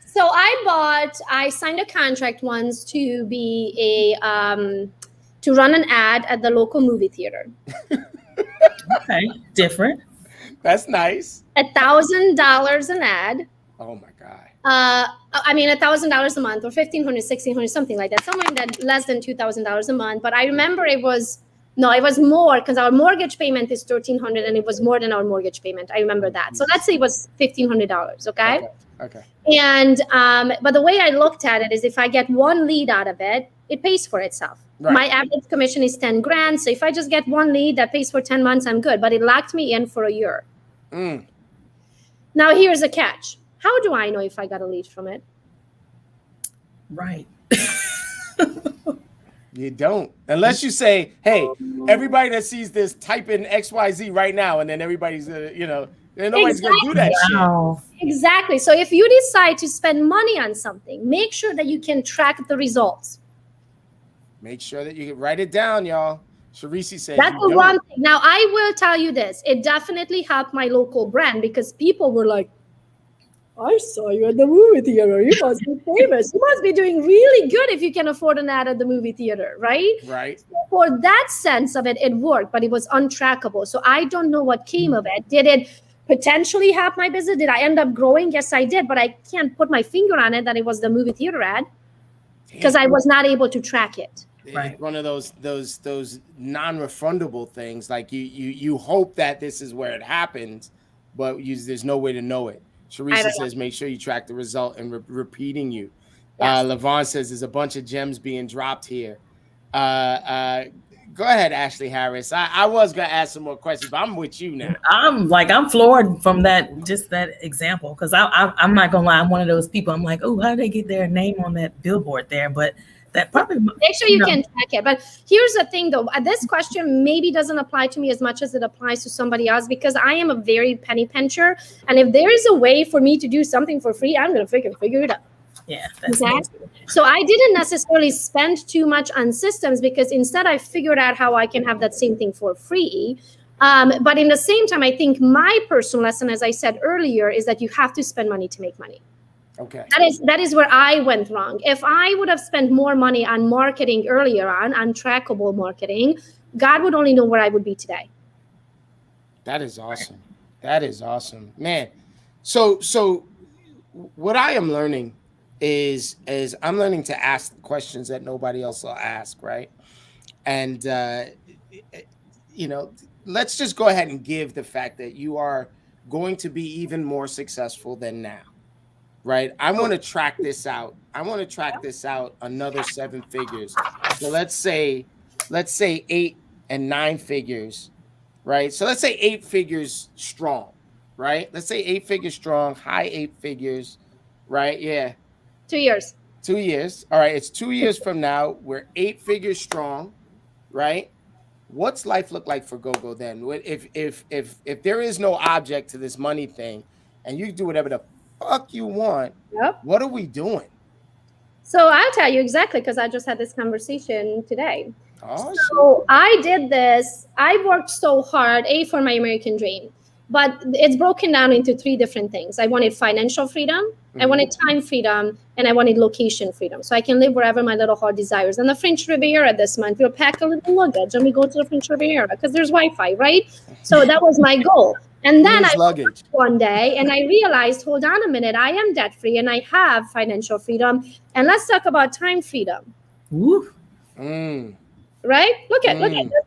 So I signed a contract once to be to run an ad at the local movie theater. Okay, different. That's nice. $1,000 an ad. Oh my God. I mean, $1,000 a month or $1,500, $1,600, something like that. Somewhere in that less than $2,000 a month. But I remember it was more because our mortgage payment is $1,300 and it was more than our mortgage payment. I remember that. So let's say it was $1,500. Okay. And but the way I looked at it is if I get one lead out of it, it pays for itself. Right. My average commission is 10 grand. So if I just get one lead that pays for 10 months, I'm good. But it locked me in for a year. Now here's a catch. How do I know if I got a lead from it? Right. You don't. Unless you say, hey, everybody that sees this, type in XYZ right now. And then everybody's, nobody's going to do that shit. Exactly. So if you decide to spend money on something, make sure that you can track the results. Make sure that you can write it down, y'all. Sharisi said that's the one thing. Now, I will tell you this. It definitely helped my local brand because people were like, I saw you at the movie theater. You must be famous. You must be doing really good if you can afford an ad at the movie theater, right? Right. So for that sense of it, it worked, but it was untrackable. So I don't know what came of it. Did it potentially help my business? Did I end up growing? Yes, I did, but I can't put my finger on it that it was the movie theater ad because I was not able to track it. Right. One of those non-refundable things. Like you hope that this is where it happens, but there's no way to know it. Sharisa says, make sure you track the result and repeating you. Yes. Levon says there's a bunch of gems being dropped here. Go ahead, Ashley Harris. I was going to ask some more questions, but I'm with you now. I'm floored from that example. Cause I'm not going to lie. I'm one of those people. I'm like, oh, how did they get their name on that billboard there? But That probably make sure you can check it. But here's the thing, though. This question maybe doesn't apply to me as much as it applies to somebody else, because I am a very penny pincher. And if there is a way for me to do something for free, I'm going to figure it out. Yeah. Exactly. So I didn't necessarily spend too much on systems, because instead I figured out how I can have that same thing for free. But in the same time, I think my personal lesson, as I said earlier, is that you have to spend money to make money. Okay. That is where I went wrong. If I would have spent more money on marketing earlier on trackable marketing, God would only know where I would be today. That is awesome. That is awesome, man. So what I am learning is I'm learning to ask questions that nobody else will ask, right? And let's just go ahead and give the fact that you are going to be even more successful than now, right? I want to track this out. I want to track this out another 7 figures. So let's say 8 and 9 figures, right? So let's say 8 figures strong, right? Let's say 8 figures strong, high 8 figures, right? Yeah. 2 years. 2 years. All right. It's 2 years from now. We're 8 figures strong, right? What's life look like for Gogo then? If there is no object to this money thing, and you do whatever the fuck you want, yep. What are we doing? So I'll tell you exactly, because I just had this conversation today. Oh, so I did this. I worked so hard, for my American dream, but it's broken down into 3 different things. I wanted financial freedom, I wanted time freedom, and I wanted location freedom. So I can live wherever my little heart desires. And the French Riviera this month, we'll pack a little luggage and we go to the French Riviera because there's Wi-Fi, right? So that was my goal. And then I luggage one day and I realized, hold on a minute, I am debt free and I have financial freedom. And let's talk about time freedom. Woo. Right? Look at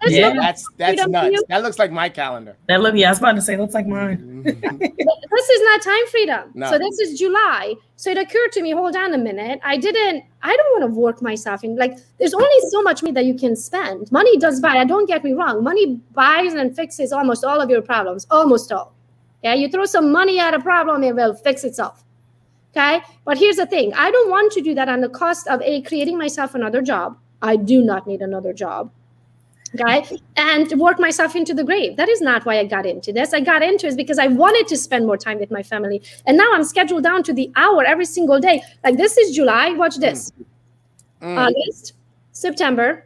yeah, that's nuts. That looks like my calendar. I was about to say, looks like mine. This is not time freedom. No. So this is July. So it occurred to me, hold on a minute. I don't want to work myself in. Like, there's only so much money that you can spend. Money does buy. Don't get me wrong. Money buys and fixes almost all of your problems. Almost all. Yeah, you throw some money at a problem, it will fix itself. Okay? But here's the thing. I don't want to do that on the cost of creating myself another job. I do not need another job, okay? And work myself into the grave. That is not why I got into this. I got into it because I wanted to spend more time with my family. And now I'm scheduled down to the hour every single day. Like, this is July. Watch this. August, September,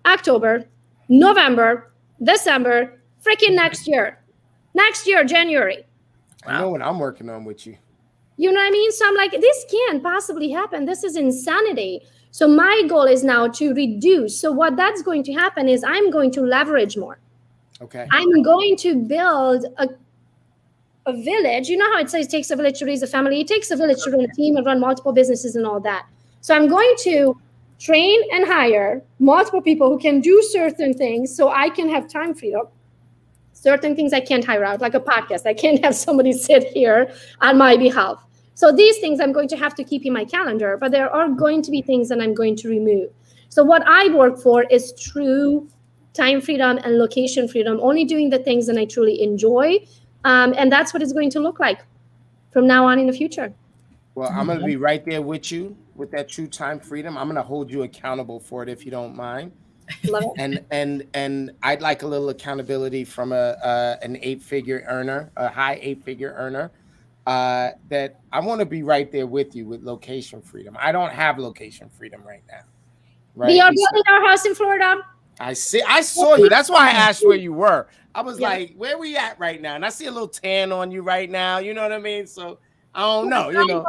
October, November, December, freaking next year. Next year, January. I know what I'm working on with you. You know what I mean? So I'm like, this can't possibly happen. This is insanity. So my goal is now to reduce. So what that's going to happen is I'm going to leverage more. Okay. I'm going to build a village. You know how it says it takes a village to raise a family? It takes a village to run a team and run multiple businesses and all that. So I'm going to train and hire multiple people who can do certain things so I can have time freedom. Certain things I can't hire out, like a podcast. I can't have somebody sit here on my behalf. So these things I'm going to have to keep in my calendar, but there are going to be things that I'm going to remove. So what I work for is true time freedom and location freedom, only doing the things that I truly enjoy. And that's what it's going to look like from now on in the future. Well, I'm going to be right there with you with that true time freedom. I'm going to hold you accountable for it if you don't mind. Love it. And I'd like a little accountability from an 8-figure earner, a high 8-figure earner. That I want to be right there with you with location freedom. I don't have location freedom right now. Right? We are building our house in Florida. I saw you. That's why I asked where you were. I was like, where we at right now? And I see a little tan on you right now. You know what I mean? So I don't know.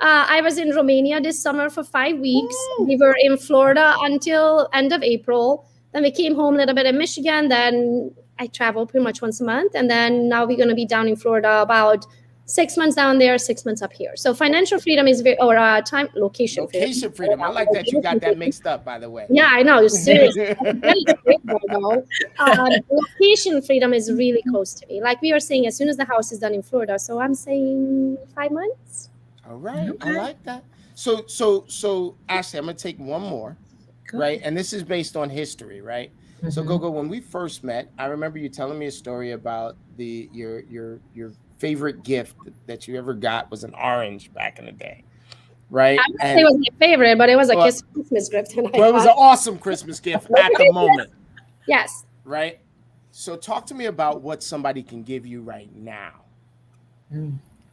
I was in Romania this summer for 5 weeks. Ooh. We were in Florida until end of April. Then we came home a little bit in Michigan. Then I travel pretty much once a month. And then now we're going to be down in Florida about 6 months down there, 6 months up here. So financial freedom is location freedom. I like that you got that mixed up, by the way. Yeah, I know. Seriously. Location freedom is really close to me. Like we were saying, as soon as the house is done in Florida. So I'm saying 5 months. All right. Okay. I like that. So Ashley, I'm going to take one more, right? And this is based on history, right? Mm-hmm. So Gogo, when we first met, I remember you telling me a story about your favorite gift that you ever got was an orange back in the day. right? I would say it was my favorite, but it was a Christmas gift. Well, it was an awesome Christmas gift at the moment. Yes. Right? So talk to me about what somebody can give you right now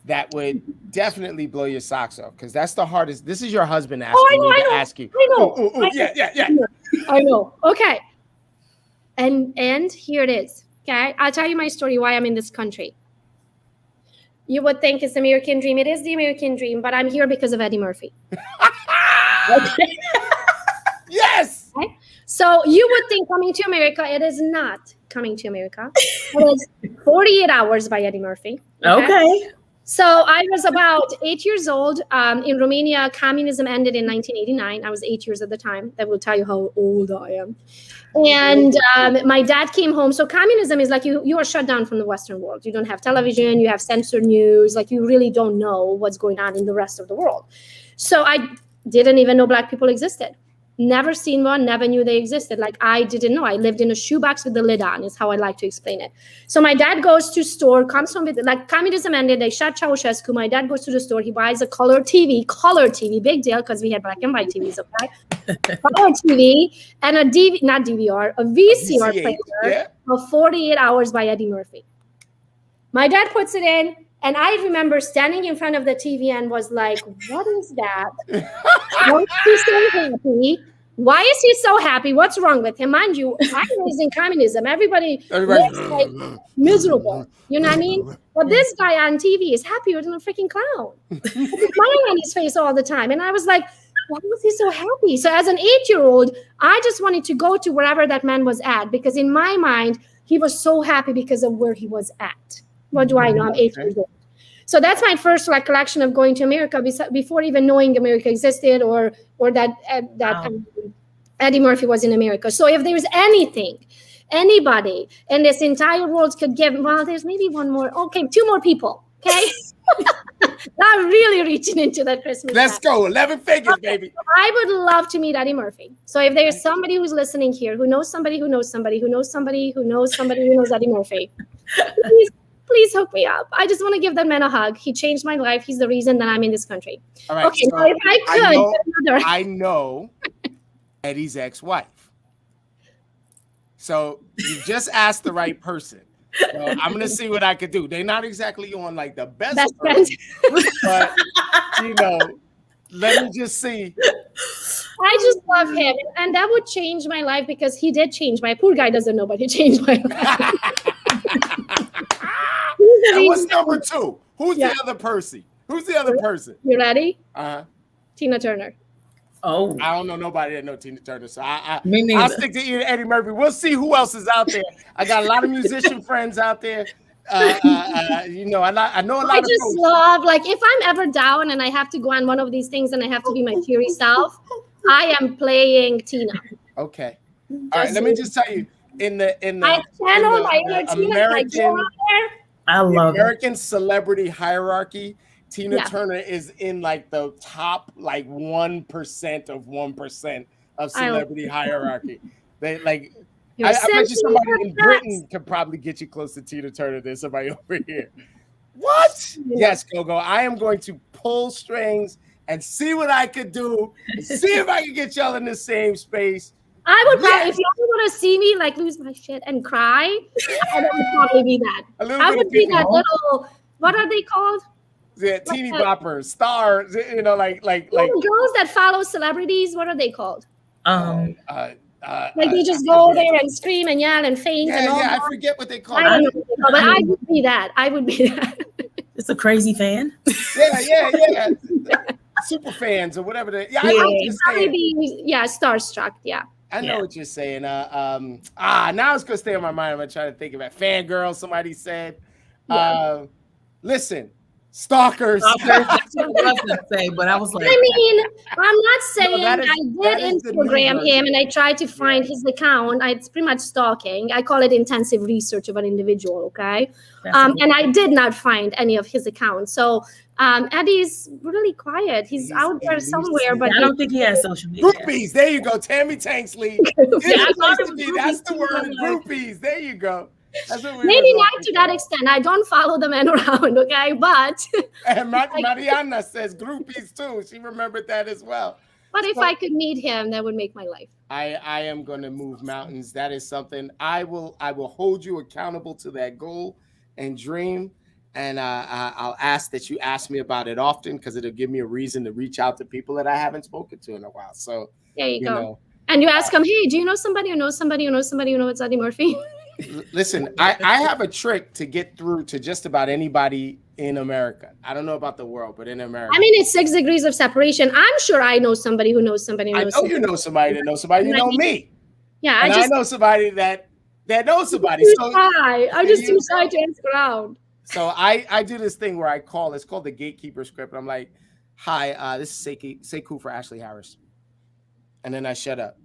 that would definitely blow your socks off, because that's the hardest. This is your husband asking me to ask you. I know. Yeah. I know. Okay. And here it is. Okay. I'll tell you my story, why I'm in this country. You would think it's the American dream. It is the American dream, but I'm here because of Eddie Murphy. Yes. Okay? So you would think Coming to America. It is not Coming to America. It is 48 Hours by Eddie Murphy. Okay. So I was about 8 years old. In Romania, communism ended in 1989. I was 8 years at the time. That will tell you how old I am. And my dad came home. So communism is like you are shut down from the Western world. You don't have television. You have censored news. Like you really don't know what's going on in the rest of the world. So I didn't even know Black people existed. Never seen one, never knew they existed. Like I didn't know. I lived in a shoebox with the lid on, is how I like to explain it. So my dad goes to store, comes home with, like communism ended, they shot Ceausescu. My dad goes to the store, he buys a color TV, big deal, because we had black and white TVs, okay? Color TV and a VCR player of 48 Hours by Eddie Murphy. My dad puts it in, and I remember standing in front of the TV and was like, what is that? Why is he so happy? Why is he so happy? What's wrong with him? Mind you, I was in communism. Everybody looks like miserable. You know what I mean? But this guy on TV is happier than a freaking clown. With a smile on his face all the time. And I was like, why was he so happy? So as an 8-year-old, I just wanted to go to wherever that man was at, because in my mind, he was so happy because of where he was at. What do I know? I'm 8 years old. So that's my first recollection of going to America before even knowing America existed or that Eddie Murphy was in America. So if there's anybody in this entire world could give, well, there's maybe one more. Okay, 2 more people. Okay. I'm really reaching into that Christmas. Let's go. 11 figures, baby. I would love to meet Eddie Murphy. So if there's somebody who's listening here who knows somebody who knows somebody who knows somebody who knows somebody who knows Eddie Murphy, please hook me up. I just want to give that man a hug. He changed my life. He's the reason that I'm in this country. All right. Okay, so if I could, I know Eddie's ex-wife. So you just asked the right person. So I'm gonna see what I could do. They're not exactly on like the best friends, but you know, let me just see. I just love him, and that would change my life because he did change my. Poor guy doesn't know, but he changed my life. And what's number 2? Who's the other person? Who's the other person? You ready? Tina Turner. Oh, I don't know nobody that knows Tina Turner, so I'll stick to Eddie Murphy. We'll see who else is out there. I got a lot of musician friends out there. You know, I know a lot. I just love, like, if I'm ever down and I have to go on one of these things and I have to be my cheery self, I am playing Tina. Okay. All right. Let me just tell you, in the American celebrity hierarchy, Tina Turner is in like the top like 1% of 1% of celebrity hierarchy. They like I bet you somebody in Britain could probably get you close to Tina Turner than somebody over here. What? Yes, Gogo. I am going to pull strings and see what I could do. See if I can get y'all in the same space. I would probably, if y'all want to see me like lose my shit and cry, I would probably be that. I would be that little, what are they called? Yeah, teeny boppers, stars, you know, like girls that follow celebrities. What are they called? Like they just go there and scream and yell and faint and all that. I forget what they call it. I don't know what they call, but I would be that. I would be that. It's a crazy fan. Yeah. Super fans or whatever. I would probably be starstruck. Yeah. I know what you're saying. Now it's gonna stay on my mind. I'm gonna try to think of it. Fangirl, somebody said. Listen, stalkers. That's what I was gonna say, but I was like, I mean, I'm not saying I did Instagram him and I tried to find his account. It's pretty much stalking. I call it intensive research of an individual. Okay, and I did not find any of his accounts. So Eddie's really quiet. He's out there somewhere, but I don't think he has social media. Groupies. There you go. Tammy Tanksley. That's the word. Groupies. There you go. That's what we Maybe were not going to that extent. I don't follow the men around, okay? But And Mariana says groupies too. She remembered that as well. but if I could meet him, that would make my life. I am going to move mountains. That is something I will hold you accountable to that goal and dream. And I'll ask that you ask me about it often because it'll give me a reason to reach out to people that I haven't spoken to in a while. So there you go. And you ask them, hey, do you know somebody who knows somebody who knows somebody who knows Eddie Murphy? Listen, I have a trick to get through to just about anybody in America. I don't know about the world, but in America. I mean, it's 6 degrees of separation. I'm sure I know somebody who knows somebody who knows somebody. You know somebody that knows somebody. You know me. Yeah, I know somebody that knows somebody. I'm just too shy to ask around. So I do this thing where I call. It's called the gatekeeper script. I'm like, hi, this is Sekou for Ashley Harris. And then I shut up.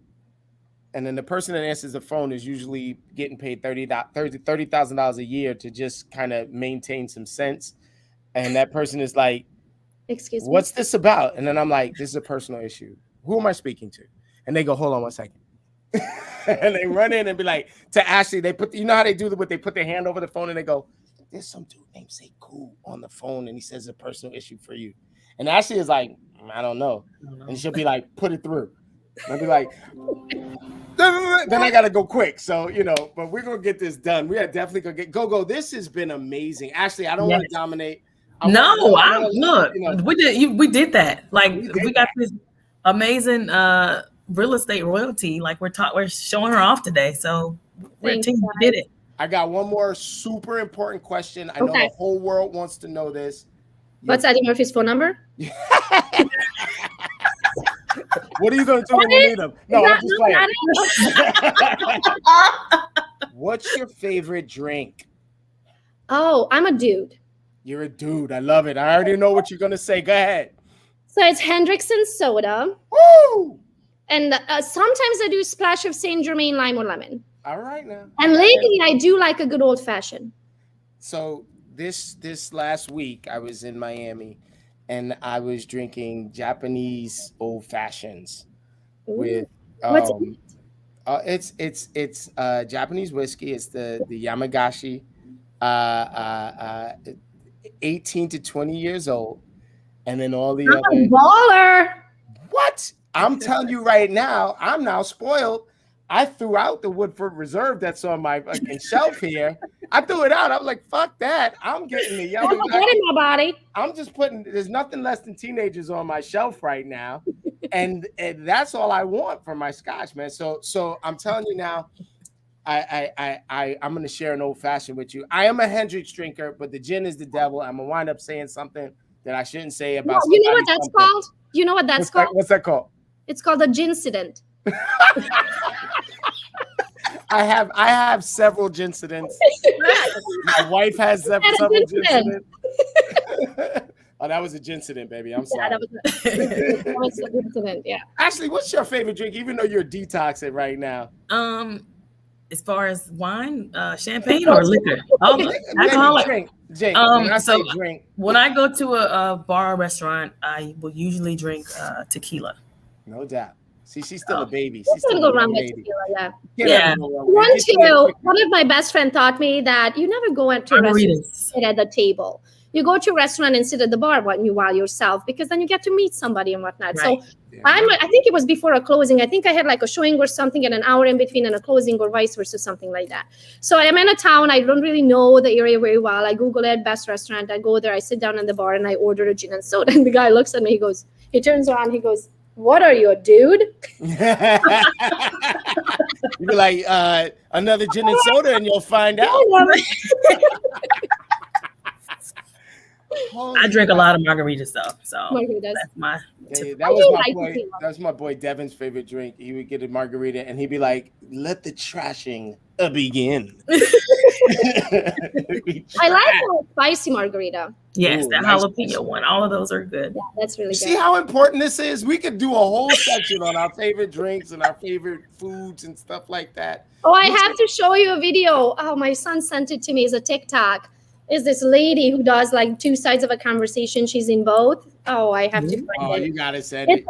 And then the person that answers the phone is usually getting paid $30,000 a year to just kind of maintain some sense. And that person is like, excuse me, what's this about? And then I'm like, this is a personal issue. Who am I speaking to? And they go, hold on 1 second. And they run in and be like, to Ashley, they put, you know how they do what they put their hand over the phone and they go, there's some dude named Sekou on the phone and he says it's a personal issue for you. And Ashley is like, I don't know. And she'll be like, put it through. And I'll be like, then I gotta go quick. So, but we're gonna get this done. We are definitely gonna get Gogo. This has been amazing. Ashley, I don't want to dominate. Look, we did that. Like we got this amazing real estate royalty. Like we're showing her off today. So we did it. I got one more super important question. I know the whole world wants to know this. What's Eddie Murphy's phone number? What are you going to do when you need him? No, I'm just playing. What's your favorite drink? Oh, I'm a dude. You're a dude. I love it. I already know what you're going to say. Go ahead. So it's Hendrickson soda. Woo! And sometimes I do a splash of Saint Germain lime or lemon. All right now. And lately I do like a good old fashioned. So this last week I was in Miami and I was drinking Japanese old fashions with what's it's Japanese whiskey. It's the Yamagashi, 18 to 20 years old, and then all the other baller. What? I'm telling you right now, I'm now spoiled. I threw out the Woodford Reserve that's on my fucking shelf here. I threw it out. I was like, fuck that. I'm getting the young. Get in my body. I'm just there's nothing less than teenagers on my shelf right now. And that's all I want for my scotch, man. So I'm telling you now, I'm gonna share an old fashioned with you. I am a Hendrix drinker, but the gin is the devil. I'm gonna wind up saying something that I shouldn't say about. You know what that's called? You know what that's called? What's that called? It's called a gincident. I have several gincidents. My wife has several gincidents. Oh, that was a gincident, baby. I'm sorry. Yeah, that was a gincident, yeah. Actually, what's your favorite drink, even though you're detoxing right now? As far as wine, champagne or liquor? Alcoholic. Drink. Drink. When I go to a bar or restaurant, I will usually drink tequila. No doubt. See, she's still a baby. She's still a baby. Tequila, yeah. One of my best friends taught me that you never go into a restaurant and sit at the table. You go to a restaurant and sit at the bar while yourself, because then you get to meet somebody and whatnot. Right. So I think it was before a closing. I think I had like a showing or something and an hour in between and a closing or vice versa, something like that. So I'm in a town. I don't really know the area very well. I Google it, best restaurant. I go there. I sit down in the bar and I order a gin and soda. And the guy looks at me. He turns around. He goes, "What are you, a dude?" You'd be like, another gin and soda and you'll find out. I drink a lot of margaritas though, so that's my. That was my boy Devin's favorite drink. He would get a margarita and he'd be like, "Let the trashing begin." I like the spicy margarita. Yes, that jalapeno one. All of those are good. Yeah, that's really good. See how important this is? We could do a whole section on our favorite drinks and our favorite foods and stuff like that. Oh, I have to show you a video. Oh, my son sent it to me as a TikTok. Is this lady who does like two sides of a conversation? She's in both. Oh, I have to find it. Oh, you gotta send it. It's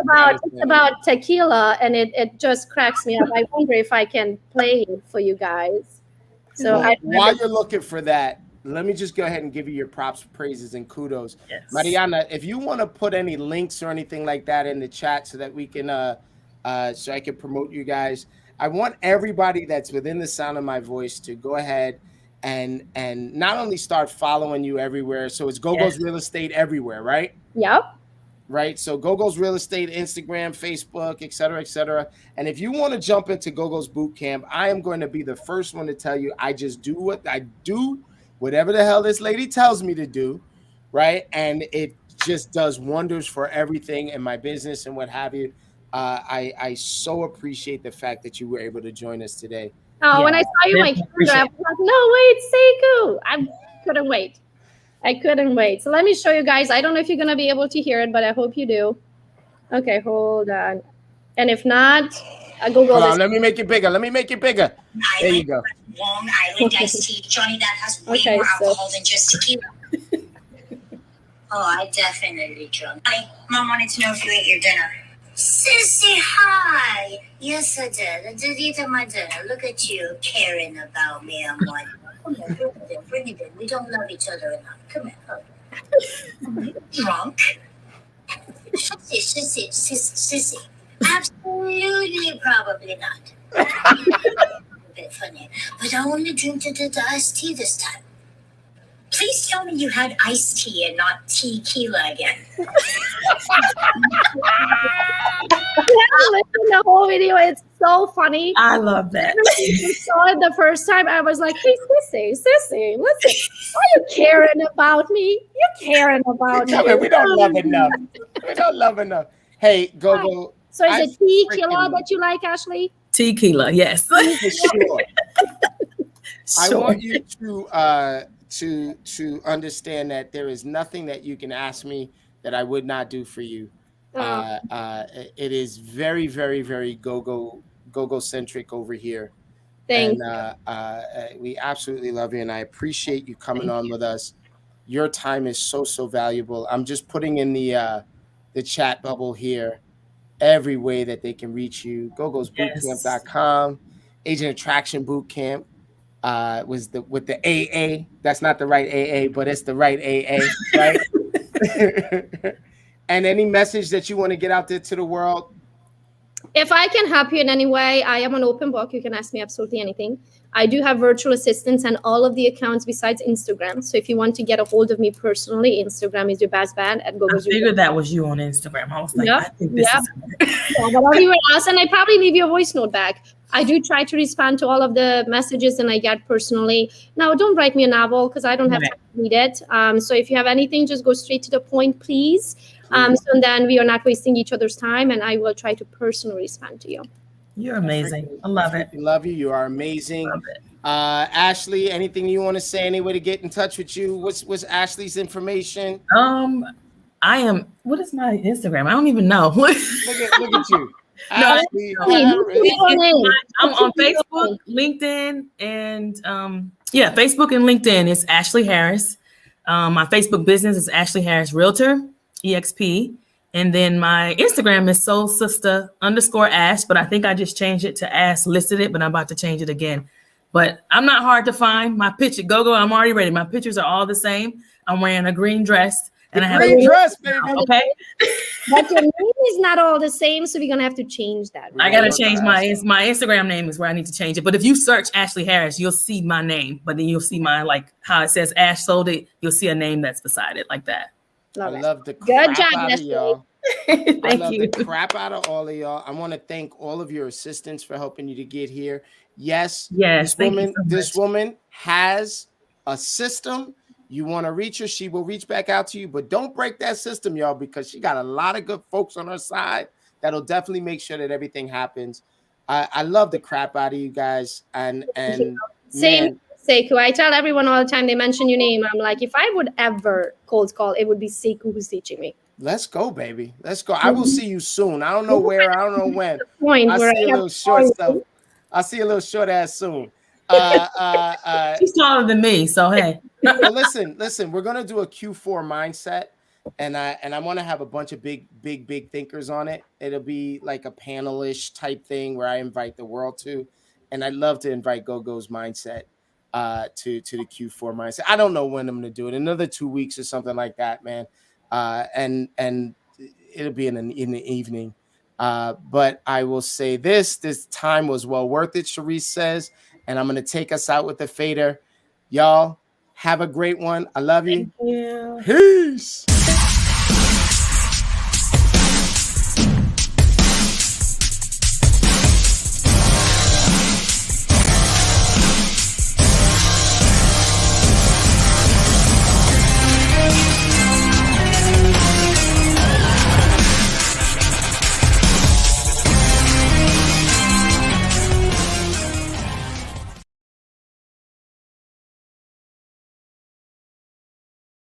about tequila, and it just cracks me up. I wonder if I can play it for you guys. So well, while you're looking for that, let me just go ahead and give you your props, praises, and kudos. Yes. Mariana, if you want to put any links or anything like that in the chat so that we can so I can promote you guys. I want everybody that's within the sound of my voice to go ahead and not only start following you everywhere. So it's Gogo's Real Estate everywhere, right? Yep. Right. So Gogo's Real Estate, Instagram, Facebook, et cetera, et cetera. And if you want to jump into Gogo's boot camp, I am going to be the first one to tell you I just do what I do, whatever the hell this lady tells me to do. Right. And it just does wonders for everything in my business and what have you. I so appreciate the fact that you were able to join us today. Oh, when I saw you, my camera, I was like, no, wait, Sekou. I couldn't wait. I couldn't wait. So let me show you guys. I don't know if you're going to be able to hear it, but I hope you do. Okay, hold on. And if not, Google Hold this. on, let me make it bigger. Let me make it bigger. There you go. Long Island iced tea. Johnny, that has way more alcohol than just tequila. Oh, I definitely drunk. Honey, Mom wanted to know if you ate your dinner. Sissy, hi. Yes, I did. I did eat my dinner. Look at you caring about me. I'm like, come here, bring it in. We don't love each other enough. Come here. Drunk? Sissy. Absolutely, probably not. A bit funny. But I only drink the iced tea this time. Please tell me you had iced tea and not tequila again. The whole video, it's so funny. I love that. I saw it the first time. I was like, hey, Sissy, listen, are you caring about me? You caring about me? We don't love enough. We don't love enough. Hey, Gogo. So is it tequila that you like, Ashley? Tequila, yes. For sure. I want you to understand that there is nothing that you can ask me that I would not do for you. It is very, very, very Gogo centric over here. Thank you. We absolutely love you, and I appreciate you coming on with us. Your time is so valuable. I'm just putting in the chat bubble here every way that they can reach you. gogosbootcamp.com, Agent Attraction Bootcamp. Was with the AA. That's not the right AA, but it's the right AA, right? And any message that you want to get out there to the world? If I can help you in any way, I am an open book. You can ask me absolutely anything. I do have virtual assistants and all of the accounts besides Instagram. So if you want to get a hold of me personally, Instagram is your best bet at Gogo. I figured that was you on Instagram. I was like, I think this is whatever you ask, and I probably leave you a voice note back. I do try to respond to all of the messages and I get personally. Now, don't write me a novel because I don't have time to read it. So if you have anything, just go straight to the point, please. So then we are not wasting each other's time, and I will try to personally respond to you. You're amazing. I love it. Love you. You are amazing. Ashley, anything you want to say? Any way to get in touch with you? What's Ashley's information? I am. What is my Instagram? I don't even know. look at you. Ashley, I'm on Facebook, LinkedIn, and Facebook and LinkedIn is Ashley Harris. My Facebook business is Ashley Harris Realtor, EXP. And then my Instagram is Soul Sister _Ash, but I think I just changed it to Ash listed it, but I'm about to change it again. But I'm not hard to find. My picture, Gogo, I'm already ready. My pictures are all the same. I'm wearing a green dress. And I have green dress, baby. Okay. But your name is not all the same, so we're gonna have to change that. Right? I gotta change my Instagram name is where I need to change it. But if you search Ashley Harris, you'll see my name. But then you'll see my how it says Ash sold it. You'll see a name that's beside it like that. I love the crap out of y'all. I love the crap out of all of y'all. I want to thank all of your assistants for helping you to get here. Yes. This woman has a system. You want to reach her, she will reach back out to you, but don't break that system, y'all, because she got a lot of good folks on her side that'll definitely make sure that everything happens. I love the crap out of you guys. And same, Sekou. I tell everyone all the time, they mention your name. I'm like, if I would ever cold call, it would be Sekou who's teaching me. Let's go, baby. Let's go. I will see you soon. I don't know where. I don't know when. I see a little short stuff. I see a little short ass soon. She's taller than me, so hey. Well, listen. We're gonna do a Q4 mindset, and I want to have a bunch of big thinkers on it. It'll be like a panelish type thing where I invite the world to, and I'd love to invite Gogo's mindset. to the Q4 mindset. I don't know when I'm gonna do it. Another 2 weeks or something like that, man. And it'll be in the evening. But I will say this time was well worth it, Sharice says, and I'm gonna take us out with the fader. Y'all have a great one. I love you. Thank you. Peace.